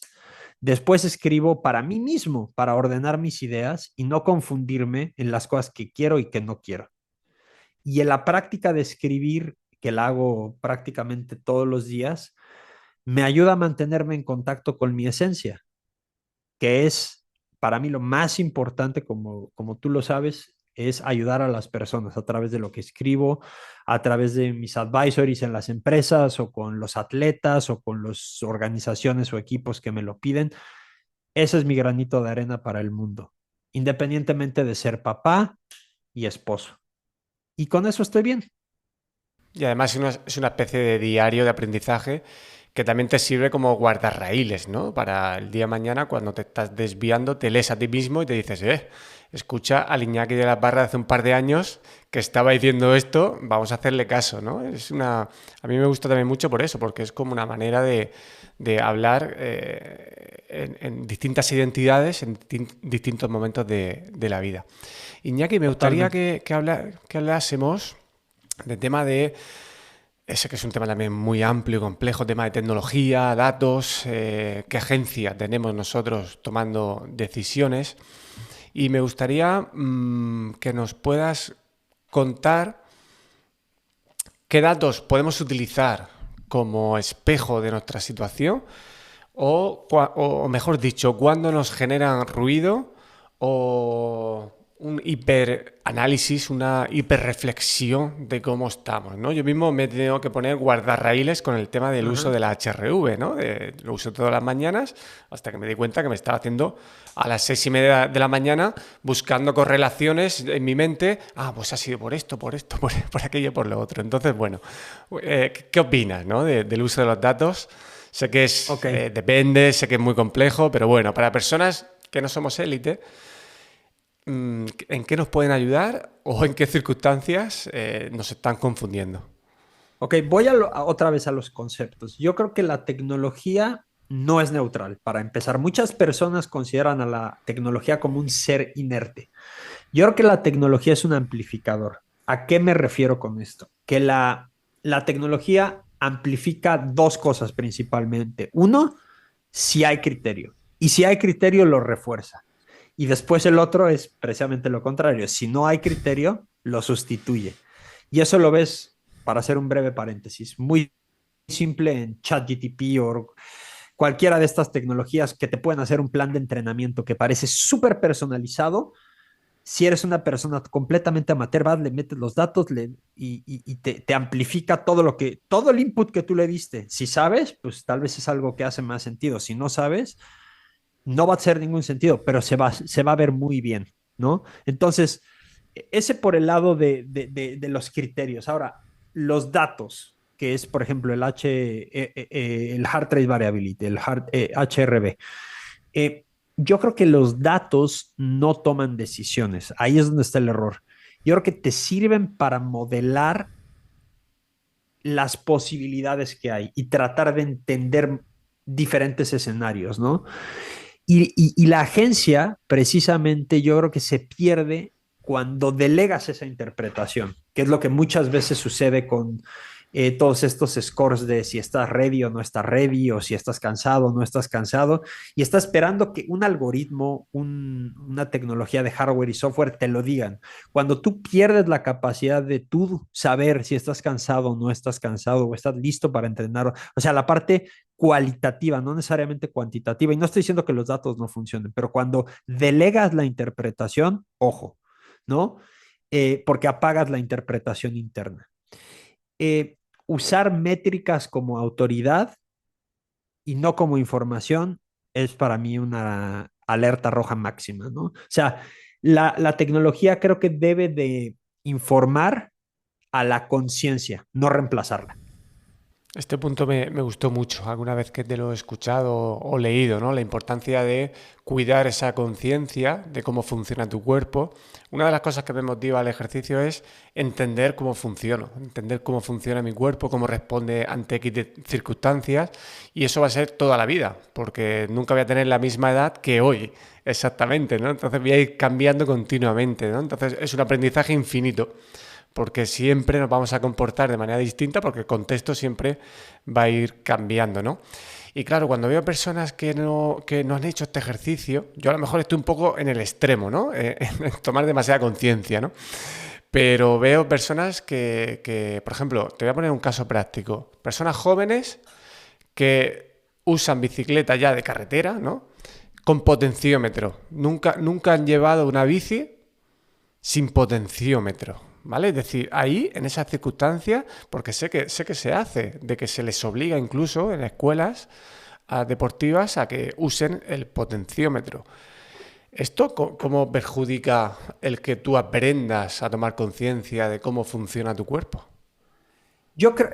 Después escribo para mí mismo, para ordenar mis ideas y no confundirme en las cosas que quiero y que no quiero. Y en la práctica de escribir, que la hago prácticamente todos los días, me ayuda a mantenerme en contacto con mi esencia, que es para mí lo más importante, como tú lo sabes, es ayudar a las personas a través de lo que escribo, a través de mis advisories en las empresas, o con los atletas, o con las organizaciones o equipos que me lo piden. Ese es mi granito de arena para el mundo, independientemente de ser papá y esposo. Y con eso estoy bien. Y además es una especie de diario de aprendizaje que también te sirve como guardarraíles, ¿no? Para el día de mañana, cuando te estás desviando, te lees a ti mismo y te dices, escucha al Iñaki de la Parra de hace un par de años que estaba diciendo esto, vamos a hacerle caso, ¿no? A mí me gusta también mucho por eso, porque es como una manera de hablar en distintas identidades, en distintos momentos de la vida. Iñaki, me gustaría Totalmente. que hablásemos del tema de ese que es un tema también muy amplio y complejo, tema de tecnología, datos, qué agencia tenemos nosotros tomando decisiones. Y me gustaría que nos puedas contar qué datos podemos utilizar como espejo de nuestra situación o mejor dicho, cuándo nos generan ruido un hiperanálisis, una hiperreflexión de cómo estamos, ¿no? Yo mismo me he tenido que poner guardarraíles con el tema del uso Ajá. de la HRV, ¿no? Lo uso todas las mañanas hasta que me di cuenta que me estaba haciendo a las 6:30 de la mañana buscando correlaciones en mi mente. Ah, pues ha sido por esto, por aquello, por lo otro. Entonces, bueno, ¿qué opinas, ¿no? Del uso de los datos. Sé que Ok. depende, sé que es muy complejo, pero bueno, para personas que no somos élite, ¿en qué nos pueden ayudar o en qué circunstancias nos están confundiendo? Ok, voy otra vez a los conceptos. Yo creo que la tecnología no es neutral. Para empezar, muchas personas consideran a la tecnología como un ser inerte. Yo creo que la tecnología es un amplificador. ¿A qué me refiero con esto? Que la tecnología amplifica dos cosas principalmente. Uno, si hay criterio. Y si hay criterio, lo refuerza. Y después el otro es precisamente lo contrario. Si no hay criterio, lo sustituye. Y eso lo ves, para hacer un breve paréntesis, muy simple en ChatGPT o cualquiera de estas tecnologías que te pueden hacer un plan de entrenamiento que parece súper personalizado. Si eres una persona completamente amateur, vas, le metes los datos y te amplifica todo el input que tú le diste. Si sabes, pues tal vez es algo que hace más sentido. Si no sabes, no va a hacer ningún sentido, pero se va a ver muy bien, ¿no? Entonces, ese por el lado de los criterios. Ahora, los datos, que es, por ejemplo, el Heart Rate Variability, HRV. Eh, yo creo que los datos no toman decisiones. Ahí es donde está el error. Yo creo que te sirven para modelar las posibilidades que hay y tratar de entender diferentes escenarios, ¿no? Y la agencia, precisamente, yo creo que se pierde cuando delegas esa interpretación, que es lo que muchas veces sucede con todos estos scores de si estás ready o no estás ready, o si estás cansado o no estás cansado, y está esperando que un algoritmo, una tecnología de hardware y software te lo digan. Cuando tú pierdes la capacidad de tú saber si estás cansado o no estás cansado, o estás listo para entrenar, o sea, la parte cualitativa, no necesariamente cuantitativa. Y no estoy diciendo que los datos no funcionen, pero cuando delegas la interpretación, ojo, ¿no? Porque apagas la interpretación interna. Usar métricas como autoridad y no como información es para mí una alerta roja máxima, ¿no? O sea, la tecnología creo que debe de informar a la conciencia, no reemplazarla. Este punto me gustó mucho, alguna vez que te lo he escuchado o leído, ¿no? La importancia de cuidar esa conciencia de cómo funciona tu cuerpo. Una de las cosas que me motiva al ejercicio es entender cómo funciono, entender cómo funciona mi cuerpo, cómo responde ante X circunstancias, y eso va a ser toda la vida, porque nunca voy a tener la misma edad que hoy, exactamente, ¿no? Entonces voy a ir cambiando continuamente, ¿no? Entonces es un aprendizaje infinito, porque siempre nos vamos a comportar de manera distinta, porque el contexto siempre va a ir cambiando, ¿no? Y claro, cuando veo personas que no han hecho este ejercicio, yo a lo mejor estoy un poco en el extremo, ¿no? En tomar demasiada conciencia, ¿no? Pero veo personas por ejemplo, te voy a poner un caso práctico. Personas jóvenes que usan bicicleta ya de carretera, ¿no? Con potenciómetro. Nunca han llevado una bici sin potenciómetro, ¿vale? Es decir, ahí, en esas circunstancias, porque sé que se hace, de que se les obliga incluso en escuelas deportivas a que usen el potenciómetro. ¿Esto cómo perjudica el que tú aprendas a tomar conciencia de cómo funciona tu cuerpo? Yo creo,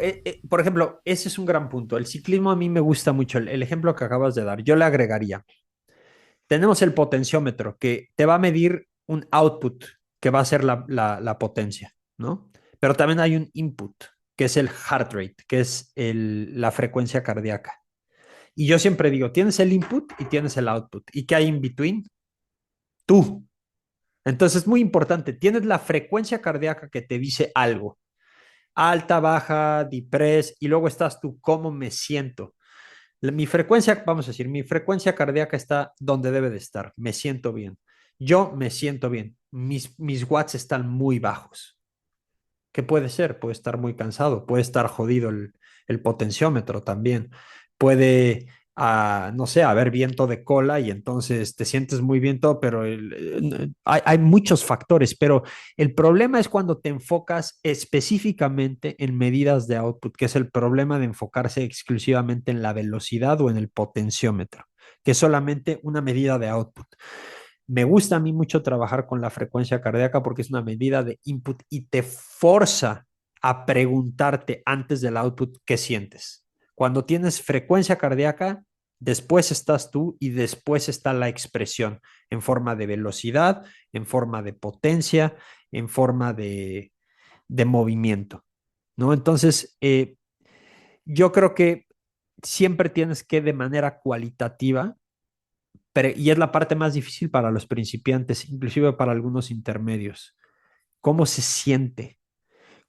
por ejemplo, ese es un gran punto. El ciclismo a mí me gusta mucho. El ejemplo que acabas de dar, yo le agregaría. Tenemos el potenciómetro que te va a medir un output, que va a ser la potencia, ¿no? Pero también hay un input, que es el heart rate, que es la frecuencia cardíaca. Y yo siempre digo, tienes el input y tienes el output. ¿Y qué hay in between? Tú. Entonces es muy importante. Tienes la frecuencia cardíaca que te dice algo. Alta, baja, depres, y luego estás tú, ¿cómo me siento? Mi frecuencia, vamos a decir, mi frecuencia cardíaca está donde debe de estar. Me siento bien. Yo me siento bien. Mis watts están muy bajos. ¿Qué puede ser? Puede estar muy cansado, puede estar jodido el potenciómetro también. Puede no sé, a ver viento de cola y entonces te sientes muy viento, pero hay muchos factores, pero el problema es cuando te enfocas específicamente en medidas de output, que es el problema de enfocarse exclusivamente en la velocidad o en el potenciómetro, que es solamente una medida de output. Me gusta a mí mucho trabajar con la frecuencia cardíaca porque es una medida de input y te forza a preguntarte antes del output qué sientes. Cuando tienes frecuencia cardíaca, después estás tú y después está la expresión en forma de velocidad, en forma de potencia, en forma de movimiento, ¿no? Entonces, yo creo que siempre tienes que de manera cualitativa y es la parte más difícil para los principiantes, inclusive para algunos intermedios. ¿Cómo se siente?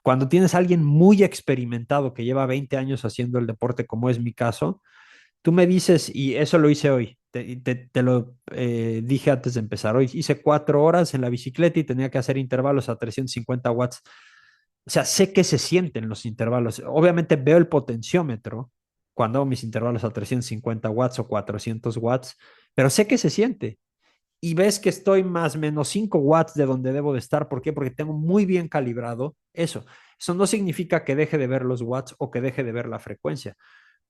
Cuando tienes a alguien muy experimentado que lleva 20 años haciendo el deporte, como es mi caso, tú me dices, y eso lo hice hoy, te lo dije antes de empezar, hoy hice 4 horas en la bicicleta y tenía que hacer intervalos a 350 watts. O sea, sé que se sienten los intervalos. Obviamente veo el potenciómetro cuando hago mis intervalos a 350 watts o 400 watts, pero sé que se siente y ves que estoy más o menos 5 watts de donde debo de estar. ¿Por qué? Porque tengo muy bien calibrado eso. Eso no significa que deje de ver los watts o que deje de ver la frecuencia,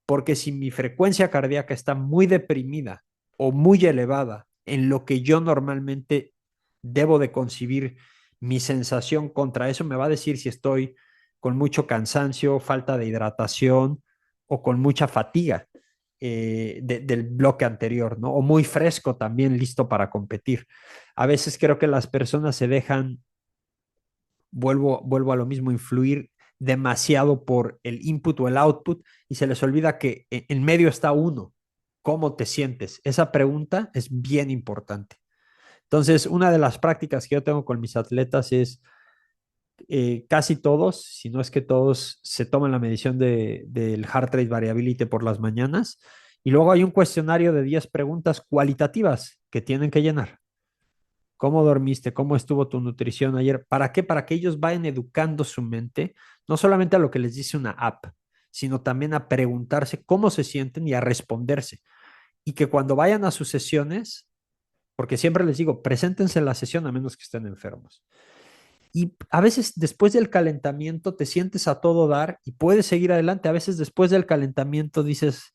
porque si mi frecuencia cardíaca está muy deprimida o muy elevada en lo que yo normalmente debo de concebir mi sensación contra eso, me va a decir si estoy con mucho cansancio, falta de hidratación o con mucha fatiga del bloque anterior, ¿no? O muy fresco también, listo para competir. A veces creo que las personas se dejan, vuelvo a lo mismo, influir demasiado por el input o el output y se les olvida que en medio está uno. ¿Cómo te sientes? Esa pregunta es bien importante. Entonces, una de las prácticas que yo tengo con mis atletas es casi todos, si no es que todos, se toman la medición del heart rate variability por las mañanas y luego hay un cuestionario de 10 preguntas cualitativas que tienen que llenar. ¿Cómo dormiste? ¿Cómo estuvo tu nutrición ayer? ¿Para qué? Para que ellos vayan educando su mente, no solamente a lo que les dice una app, sino también a preguntarse cómo se sienten y a responderse. Y que cuando vayan a sus sesiones, porque siempre les digo, preséntense en la sesión a menos que estén enfermos. Y a veces después del calentamiento te sientes a todo dar y puedes seguir adelante. A veces después del calentamiento dices,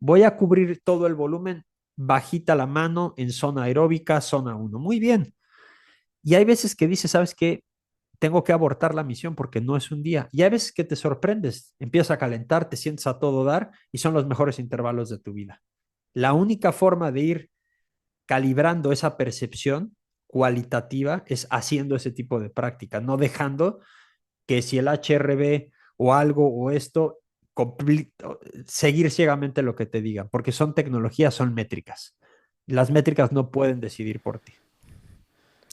voy a cubrir todo el volumen, bajita la mano en zona aeróbica, zona uno. Muy bien. Y hay veces que dices, ¿sabes qué? Tengo que abortar la misión porque no es un día. Y hay veces que te sorprendes, empiezas a calentar, te sientes a todo dar y son los mejores intervalos de tu vida. La única forma de ir calibrando esa percepción cualitativa es haciendo ese tipo de práctica, no dejando que si el HRV o algo o esto, seguir ciegamente lo que te digan, porque son tecnologías, son métricas. Las métricas no pueden decidir por ti.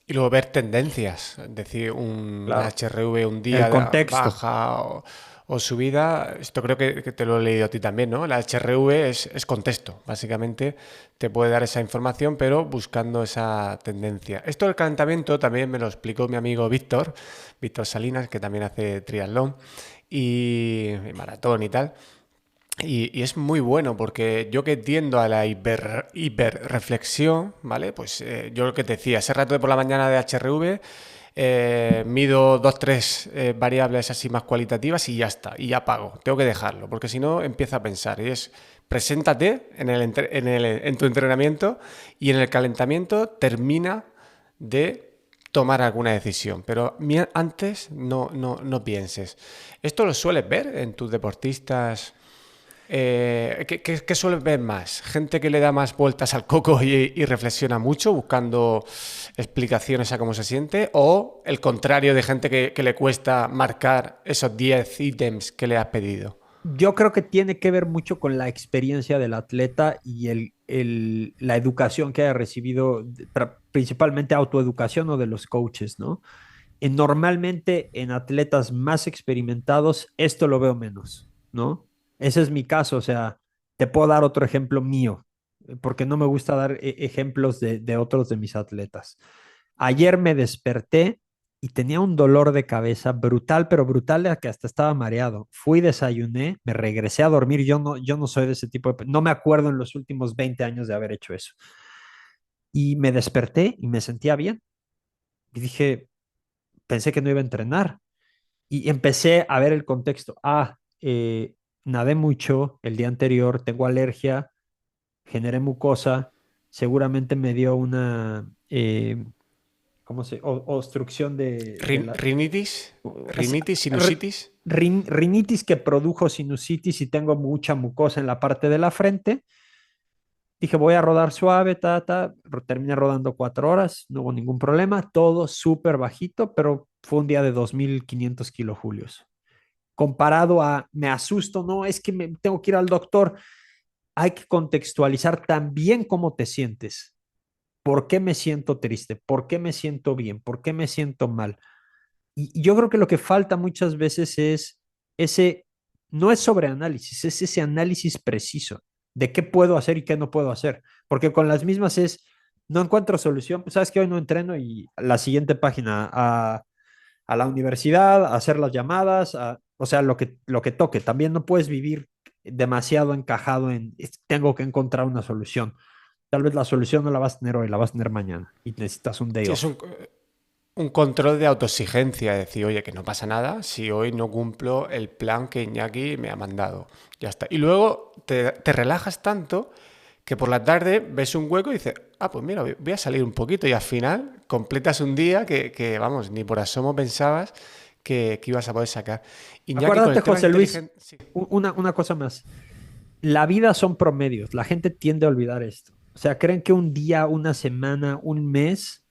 Y luego ver tendencias, es decir, un Claro. HRV un El día contexto. baja o subida, esto creo que te lo he leído a ti también, ¿no? La HRV es contexto, básicamente te puede dar esa información, pero buscando esa tendencia. Esto del calentamiento también me lo explicó mi amigo Víctor Salinas, que también hace triatlón y maratón y tal. Y es muy bueno porque yo que tiendo a la hiperreflexión, ¿vale? Pues yo lo que te decía, ese rato de por la mañana de HRV, mido dos, tres variables así más cualitativas y ya está, y ya pago. Tengo que dejarlo, porque si no empieza a pensar. Y es, preséntate en tu entrenamiento y en el calentamiento termina de tomar alguna decisión, pero antes no pienses. ¿Esto lo sueles ver en tus deportistas? ¿Qué sueles ver más? ¿Gente que le da más vueltas al coco y reflexiona mucho buscando explicaciones a cómo se siente? ¿O el contrario de gente que le cuesta marcar esos 10 ítems que le has pedido? Yo creo que tiene que ver mucho con la experiencia del atleta y la educación que haya recibido, principalmente autoeducación o de los coaches, ¿no? Normalmente en atletas más experimentados esto lo veo menos, ¿no? Ese es mi caso, o sea, te puedo dar otro ejemplo mío, porque no me gusta dar ejemplos de otros de mis atletas. Ayer me desperté y tenía un dolor de cabeza brutal, pero brutal de que hasta estaba mareado. Fui, desayuné, me regresé a dormir. Yo no soy de ese tipo no me acuerdo en los últimos 20 años de haber hecho eso. Y me desperté y me sentía bien. Y dije, pensé que no iba a entrenar. Y empecé a ver el contexto. Nadé mucho el día anterior, tengo alergia, generé mucosa, seguramente me dio una, ¿cómo se? Obstrucción de la... Rinitis, así, rinitis, sinusitis. rinitis que produjo sinusitis y tengo mucha mucosa en la parte de la frente. Dije, voy a rodar suave, terminé rodando 4 horas, no hubo ningún problema, todo súper bajito, pero fue un día de 2.500 kilojulios. Comparado a, me asusto, no, es que tengo que ir al doctor. Hay que contextualizar también cómo te sientes. ¿Por qué me siento triste? ¿Por qué me siento bien? ¿Por qué me siento mal? Y yo creo que lo que falta muchas veces es ese, no es sobreanálisis, es ese análisis preciso de qué puedo hacer y qué no puedo hacer. Porque con las mismas no encuentro solución, pues sabes que hoy no entreno y la siguiente página a la universidad, a hacer las llamadas, o sea, lo que toque. También no puedes vivir demasiado encajado en, tengo que encontrar una solución. Tal vez la solución no la vas a tener hoy, la vas a tener mañana y necesitas un day Sí, es off. un control de autoexigencia, decir, oye, que no pasa nada si hoy no cumplo el plan que Iñaki me ha mandado. Ya está. Y luego te relajas tanto que por la tarde ves un hueco y dices, ah, pues mira, voy a salir un poquito y al final completas un día vamos, ni por asomo pensabas que ibas a poder sacar. Iñaki, con Acuérdate, el tema José Luis, inteligente... Sí. una cosa más. La vida son promedios. La gente tiende a olvidar esto. O sea, creen que un día, una semana, un mes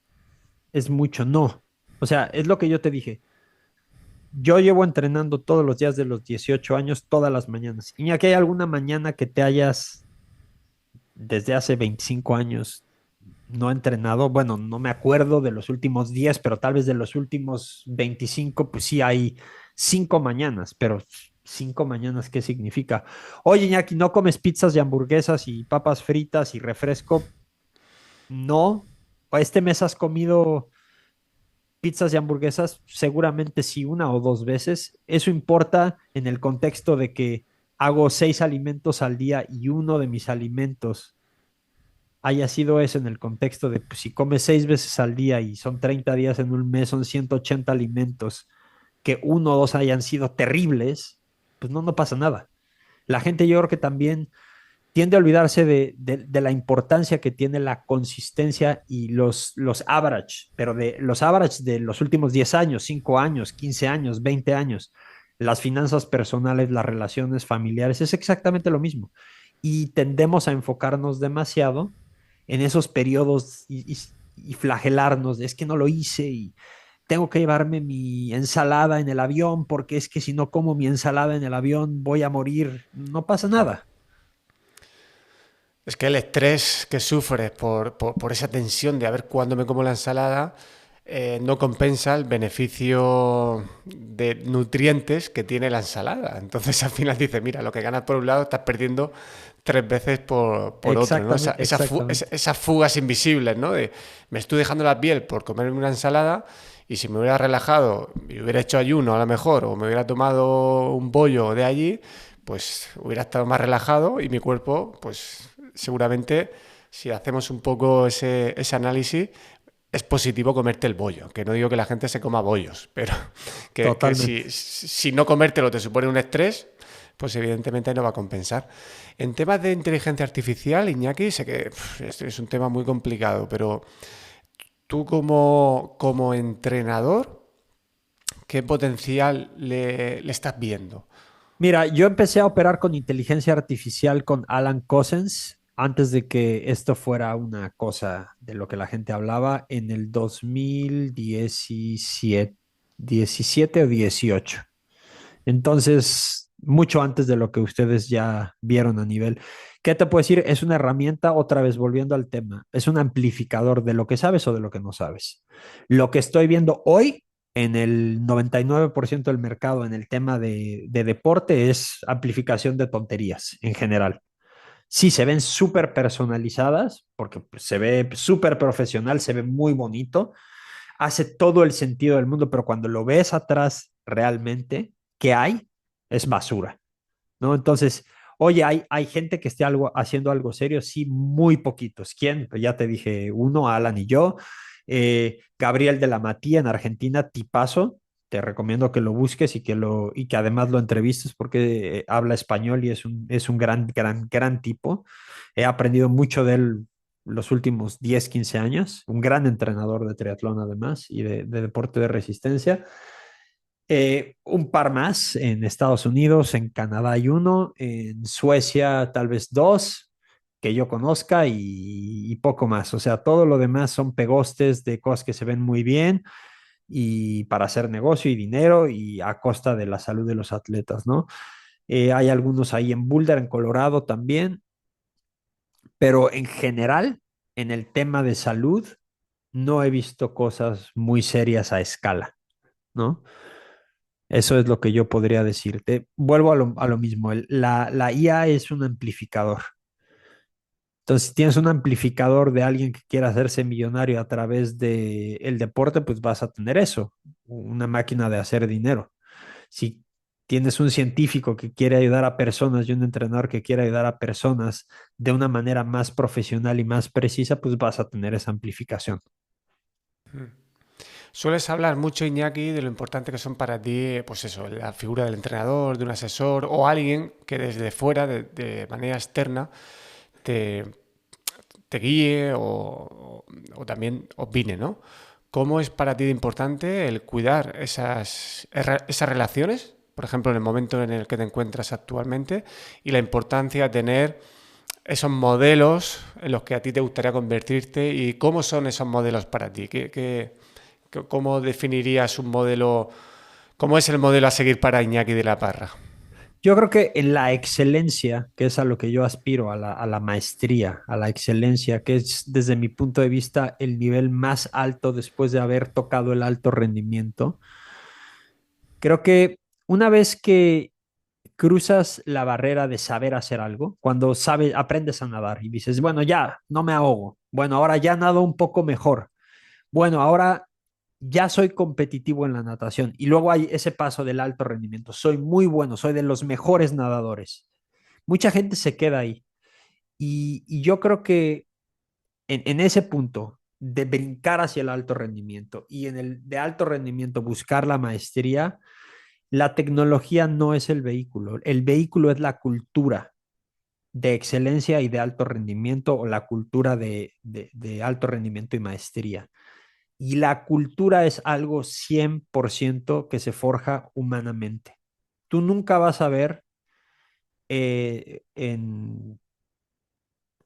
es mucho. No. O sea, es lo que yo te dije. Yo llevo entrenando todos los días de los 18 años, todas las mañanas. Y aquí hay alguna mañana que te hayas, desde hace 25 años, no entrenado. Bueno, no me acuerdo de los últimos 10, pero tal vez de los últimos 25, pues sí hay 5 mañanas, pero 5 mañanas, ¿qué significa? Oye, Iñaki, ¿no comes pizzas y hamburguesas y papas fritas y refresco? No. Este mes has comido pizzas y hamburguesas, seguramente sí, 1 o 2 veces. Eso importa en el contexto de que hago 6 alimentos al día y uno de mis alimentos haya sido eso en el contexto de pues, si comes 6 veces al día y son 30 días en un mes, son 180 alimentos, que 1 o 2 hayan sido terribles, pues no pasa nada. La gente yo creo que también tiende a olvidarse de la importancia que tiene la consistencia y los average, pero de los average de los últimos 10 años, 5 años, 15 años, 20 años. Las finanzas personales, las relaciones familiares, es exactamente lo mismo. Y tendemos a enfocarnos demasiado en esos periodos y flagelarnos, es que no lo hice y tengo que llevarme mi ensalada en el avión porque es que si no como mi ensalada en el avión voy a morir. No pasa nada. Es que el estrés que sufres por esa tensión de a ver cuándo me como la ensalada no compensa el beneficio de nutrientes que tiene la ensalada. Entonces al final dices, mira, lo que ganas por un lado estás perdiendo 3 veces por otro, ¿no? Exactamente, exactamente. Esas fugas invisibles, ¿no? De me estoy dejando la piel por comerme una ensalada y si me hubiera relajado y hubiera hecho ayuno a lo mejor o me hubiera tomado un bollo de allí, pues hubiera estado más relajado y mi cuerpo, pues seguramente si hacemos un poco ese análisis, es positivo comerte el bollo. Que no digo que la gente se coma bollos, pero que Totalmente. si no comértelo te supone un estrés, pues evidentemente no va a compensar. En temas de inteligencia artificial, Iñaki, sé que este es un tema muy complicado, pero tú como entrenador, ¿qué potencial le estás viendo? Mira, yo empecé a operar con inteligencia artificial con Alan Cossens antes de que esto fuera una cosa de lo que la gente hablaba en el 2017, 17 o 18. Entonces, mucho antes de lo que ustedes ya vieron a nivel. ¿Qué te puedo decir? Es una herramienta, otra vez volviendo al tema, es un amplificador de lo que sabes o de lo que no sabes. Lo que estoy viendo hoy en el 99% del mercado en el tema de deporte es amplificación de tonterías en general. Sí, se ven súper personalizadas porque pues, se ve súper profesional, se ve muy bonito. hace todo el sentido del mundo, pero cuando lo ves atrás realmente, ¿qué hay? Es basura, ¿no? Entonces, oye, hay gente que esté haciendo algo serio, sí, muy poquitos. ¿Quién? Pues ya te dije uno, Alan y yo. Gabriel de la Matía en Argentina, tipazo. Te recomiendo que lo busques y que además lo entrevistes porque habla español y es un gran tipo. He aprendido mucho de él los últimos 10 15 años. Un gran entrenador de triatlón además y de deporte de resistencia. Un par más en Estados Unidos, en Canadá hay uno, en Suecia tal vez dos que yo conozca y poco más. O sea, todo lo demás son pegostes de cosas que se ven muy bien y para hacer negocio y dinero y a costa de la salud de los atletas, ¿no? Hay algunos ahí en Boulder, en Colorado también, pero en general, en el tema de salud, no he visto cosas muy serias a escala, ¿no? Eso es lo que yo podría decirte. Vuelvo a lo mismo. La IA es un amplificador. Entonces, si tienes un amplificador de alguien que quiera hacerse millonario a través del deporte, pues vas a tener eso, una máquina de hacer dinero. Si tienes un científico que quiere ayudar a personas y un entrenador que quiere ayudar a personas de una manera más profesional y más precisa, pues vas a tener esa amplificación. Sueles hablar mucho, Iñaki, de lo importante que son para ti, pues eso, la figura del entrenador, de un asesor o alguien que desde fuera, de manera externa, te, te guíe o también opine, ¿no? ¿Cómo es para ti de importante el cuidar esas relaciones, por ejemplo, en el momento en el que te encuentras actualmente, y la importancia de tener esos modelos en los que a ti te gustaría convertirte y cómo son esos modelos para ti? ¿Cómo definirías un modelo? ¿Cómo es el modelo a seguir para Iñaki de la Parra? Yo creo que en la excelencia, que es a lo que yo aspiro, a la maestría, a la excelencia, que es desde mi punto de vista el nivel más alto después de haber tocado el alto rendimiento, creo que una vez que cruzas la barrera de saber hacer algo, cuando sabes, aprendes a nadar y dices, bueno, ya, no me ahogo, bueno, ahora ya nado un poco mejor, bueno, ahora ya soy competitivo en la natación y luego hay ese paso del alto rendimiento. Soy muy bueno, soy de los mejores nadadores. Mucha gente se queda ahí y yo creo que en ese punto de brincar hacia el alto rendimiento y en el de alto rendimiento buscar la maestría, la tecnología no es el vehículo es la cultura de excelencia y de alto rendimiento o la cultura de alto rendimiento y maestría. Y la cultura es algo 100% que se forja humanamente. Tú nunca vas a ver en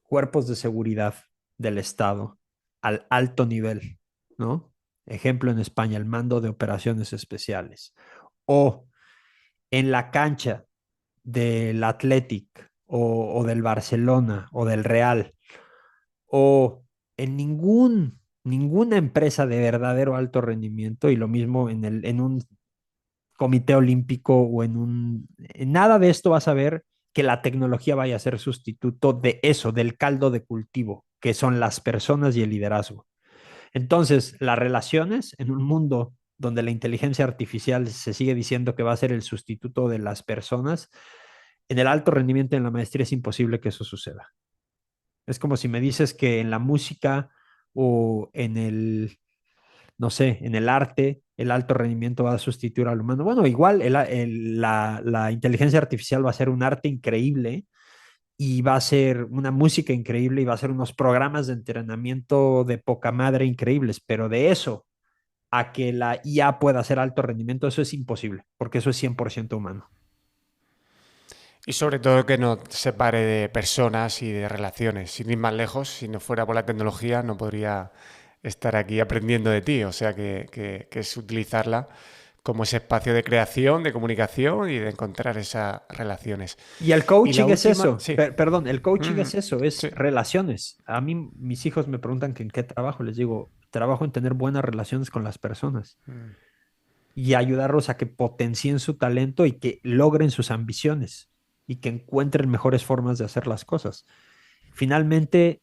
cuerpos de seguridad del Estado al alto nivel, ¿no? Ejemplo en España, el mando de operaciones especiales. O en la cancha del Athletic o del Barcelona o del Real o en ninguna empresa de verdadero alto rendimiento y lo mismo en un comité olímpico o en nada de esto vas a ver que la tecnología vaya a ser sustituto de eso, del caldo de cultivo, que son las personas y el liderazgo. Entonces, las relaciones en un mundo donde la inteligencia artificial se sigue diciendo que va a ser el sustituto de las personas, en el alto rendimiento en la maestría es imposible que eso suceda. Es como si me dices que en la música o en no sé, en el arte, el alto rendimiento va a sustituir al humano. Bueno, igual la inteligencia artificial va a ser un arte increíble y va a ser una música increíble y va a ser unos programas de entrenamiento de poca madre increíbles, pero de eso a que la IA pueda hacer alto rendimiento, eso es imposible, porque eso es 100% humano. Y sobre todo que no separe de personas y de relaciones. Sin ir más lejos, si no fuera por la tecnología, no podría estar aquí aprendiendo de ti. O sea que es utilizarla como ese espacio de creación, de comunicación y de encontrar esas relaciones. Y el Y la coaching es última, eso, sí. perdón, el coaching Mm, es eso, es sí. relaciones. A mí mis hijos me preguntan que en qué trabajo, les digo, trabajo en tener buenas relaciones con las personas Mm. y ayudarlos a que potencien su talento y que logren sus ambiciones y que encuentren mejores formas de hacer las cosas. Finalmente,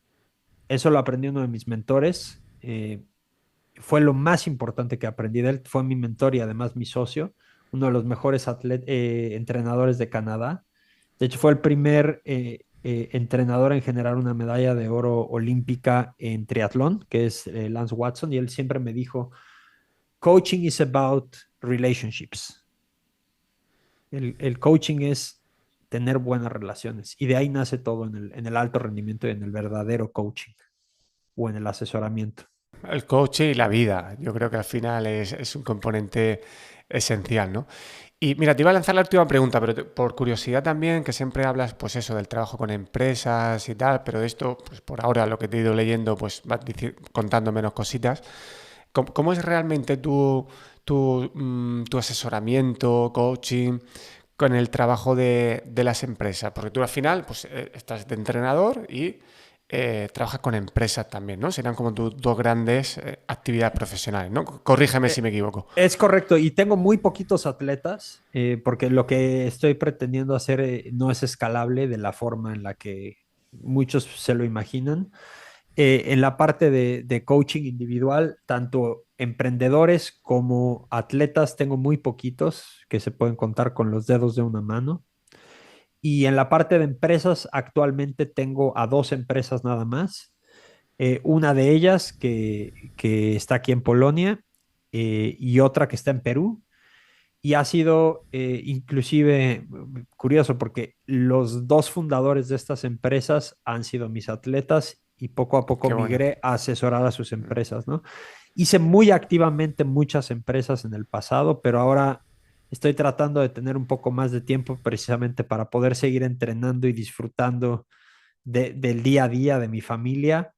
eso lo aprendí uno de mis mentores. fue lo más importante que aprendí de él. Fue mi mentor y además mi socio, uno de los mejores entrenadores de Canadá. De hecho, fue el primer entrenador en generar una medalla de oro olímpica en triatlón, que es Lance Watson, y él siempre me dijo, coaching is about relationships. El coaching es tener buenas relaciones y de ahí nace todo en el alto rendimiento y en el verdadero coaching o en el asesoramiento. El coche y la vida, yo creo que al final es un componente esencial, ¿no? Y mira, te iba a lanzar la última pregunta, pero por curiosidad también, que siempre hablas, pues eso, del trabajo con empresas y tal, pero de esto, pues por ahora lo que te he ido leyendo, pues vas contando menos cositas. ¿Cómo es realmente tu asesoramiento, coaching con el trabajo de las empresas? Porque tú al final, pues estás de entrenador y trabajas con empresas también, ¿no? Serían como tus dos grandes actividades profesionales, ¿no? Corrígeme si me equivoco. Es correcto, y tengo muy poquitos atletas, porque lo que estoy pretendiendo hacer no es escalable de la forma en la que muchos se lo imaginan. En la parte de coaching individual, tanto emprendedores como atletas, tengo muy poquitos que se pueden contar con los dedos de una mano. Y en la parte de empresas, actualmente tengo a dos empresas nada más. Una de ellas que está aquí en Polonia y otra que está en Perú. Y ha sido inclusive curioso porque los dos fundadores de estas empresas han sido mis atletas y poco a poco Qué bueno. migré a asesorar a sus empresas, ¿no? Hice muy activamente muchas empresas en el pasado, pero ahora estoy tratando de tener un poco más de tiempo precisamente para poder seguir entrenando y disfrutando del día a día de mi familia.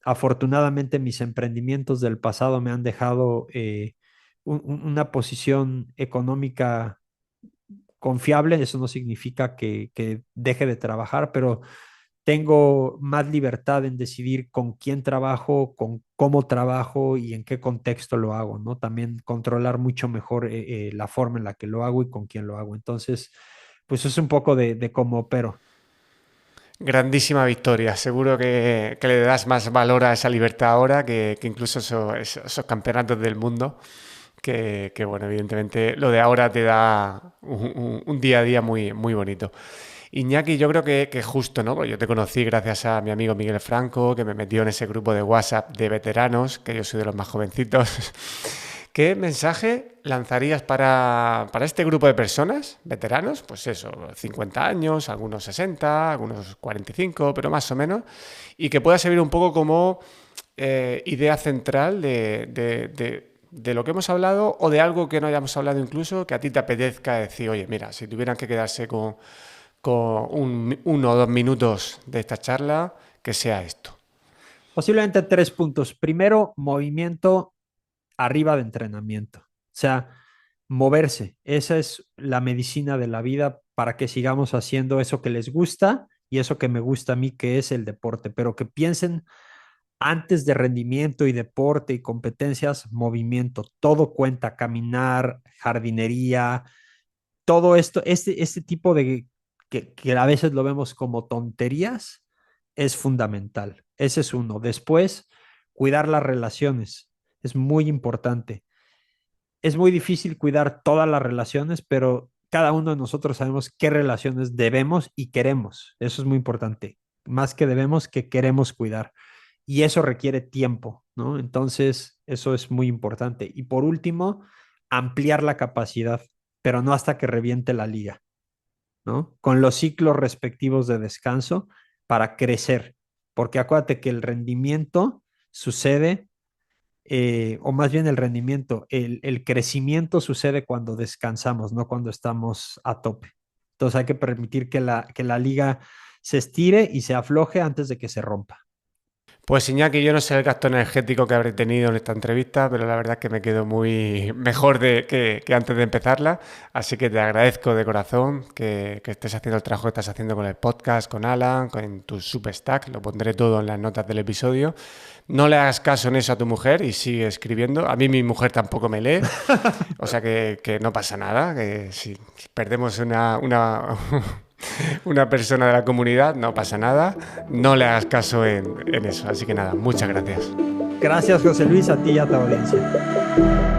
Afortunadamente mis emprendimientos del pasado me han dejado una posición económica confiable. Eso no significa que deje de trabajar, pero tengo más libertad en decidir con quién trabajo, con cómo trabajo y en qué contexto lo hago, ¿no? También controlar mucho mejor la forma en la que lo hago y con quién lo hago. Entonces, pues es un poco de cómo opero. Grandísima victoria. Seguro que le das más valor a esa libertad ahora que incluso esos campeonatos del mundo. Bueno, evidentemente lo de ahora te da un día a día muy, muy bonito. Iñaki, yo creo que justo, ¿no? Pues yo te conocí gracias a mi amigo Miguel Franco, que me metió en ese grupo de WhatsApp de veteranos, que yo soy de los más jovencitos. ¿Qué mensaje lanzarías para este grupo de personas, veteranos? Pues eso, 50 años, algunos 60, algunos 45, pero más o menos, y que pueda servir un poco como idea central de lo que hemos hablado o de algo que no hayamos hablado incluso, que a ti te apetezca decir, oye, mira, si tuvieran que quedarse con 1 o 2 minutos de esta charla, que sea esto. Posiblemente 3 puntos. Primero, movimiento arriba de entrenamiento. O sea, moverse. Esa es la medicina de la vida para que sigamos haciendo eso que les gusta y eso que me gusta a mí, que es el deporte. Pero que piensen antes de rendimiento y deporte y competencias, movimiento. Todo cuenta, caminar, jardinería, todo esto, este tipo de que a veces lo vemos como tonterías, es fundamental. Ese es uno. Después, cuidar las relaciones. Es muy importante. Es muy difícil cuidar todas las relaciones, pero cada uno de nosotros sabemos qué relaciones debemos y queremos. Eso es muy importante. Más que debemos, que queremos cuidar. Y eso requiere tiempo, ¿no? Entonces, eso es muy importante. Y por último, ampliar la capacidad, pero no hasta que reviente la liga, ¿no? Con los ciclos respectivos de descanso para crecer. Porque acuérdate que el rendimiento sucede o más bien el rendimiento, el crecimiento sucede cuando descansamos, no cuando estamos a tope. Entonces hay que permitir que la liga se estire y se afloje antes de que se rompa. Pues Iñaki, yo no sé el gasto energético que habré tenido en esta entrevista, pero la verdad es que me quedo muy mejor que antes de empezarla. Así que te agradezco de corazón que estés haciendo el trabajo que estás haciendo con el podcast, con Alan, con tu Substack. Lo pondré todo en las notas del episodio. No le hagas caso en eso a tu mujer y sigue escribiendo. A mí mi mujer tampoco me lee, o sea que no pasa nada. Que si perdemos una persona de la comunidad, no pasa nada. No le hagas caso en eso. Así que nada, muchas gracias. Gracias, José Luis, a ti y a tu audiencia.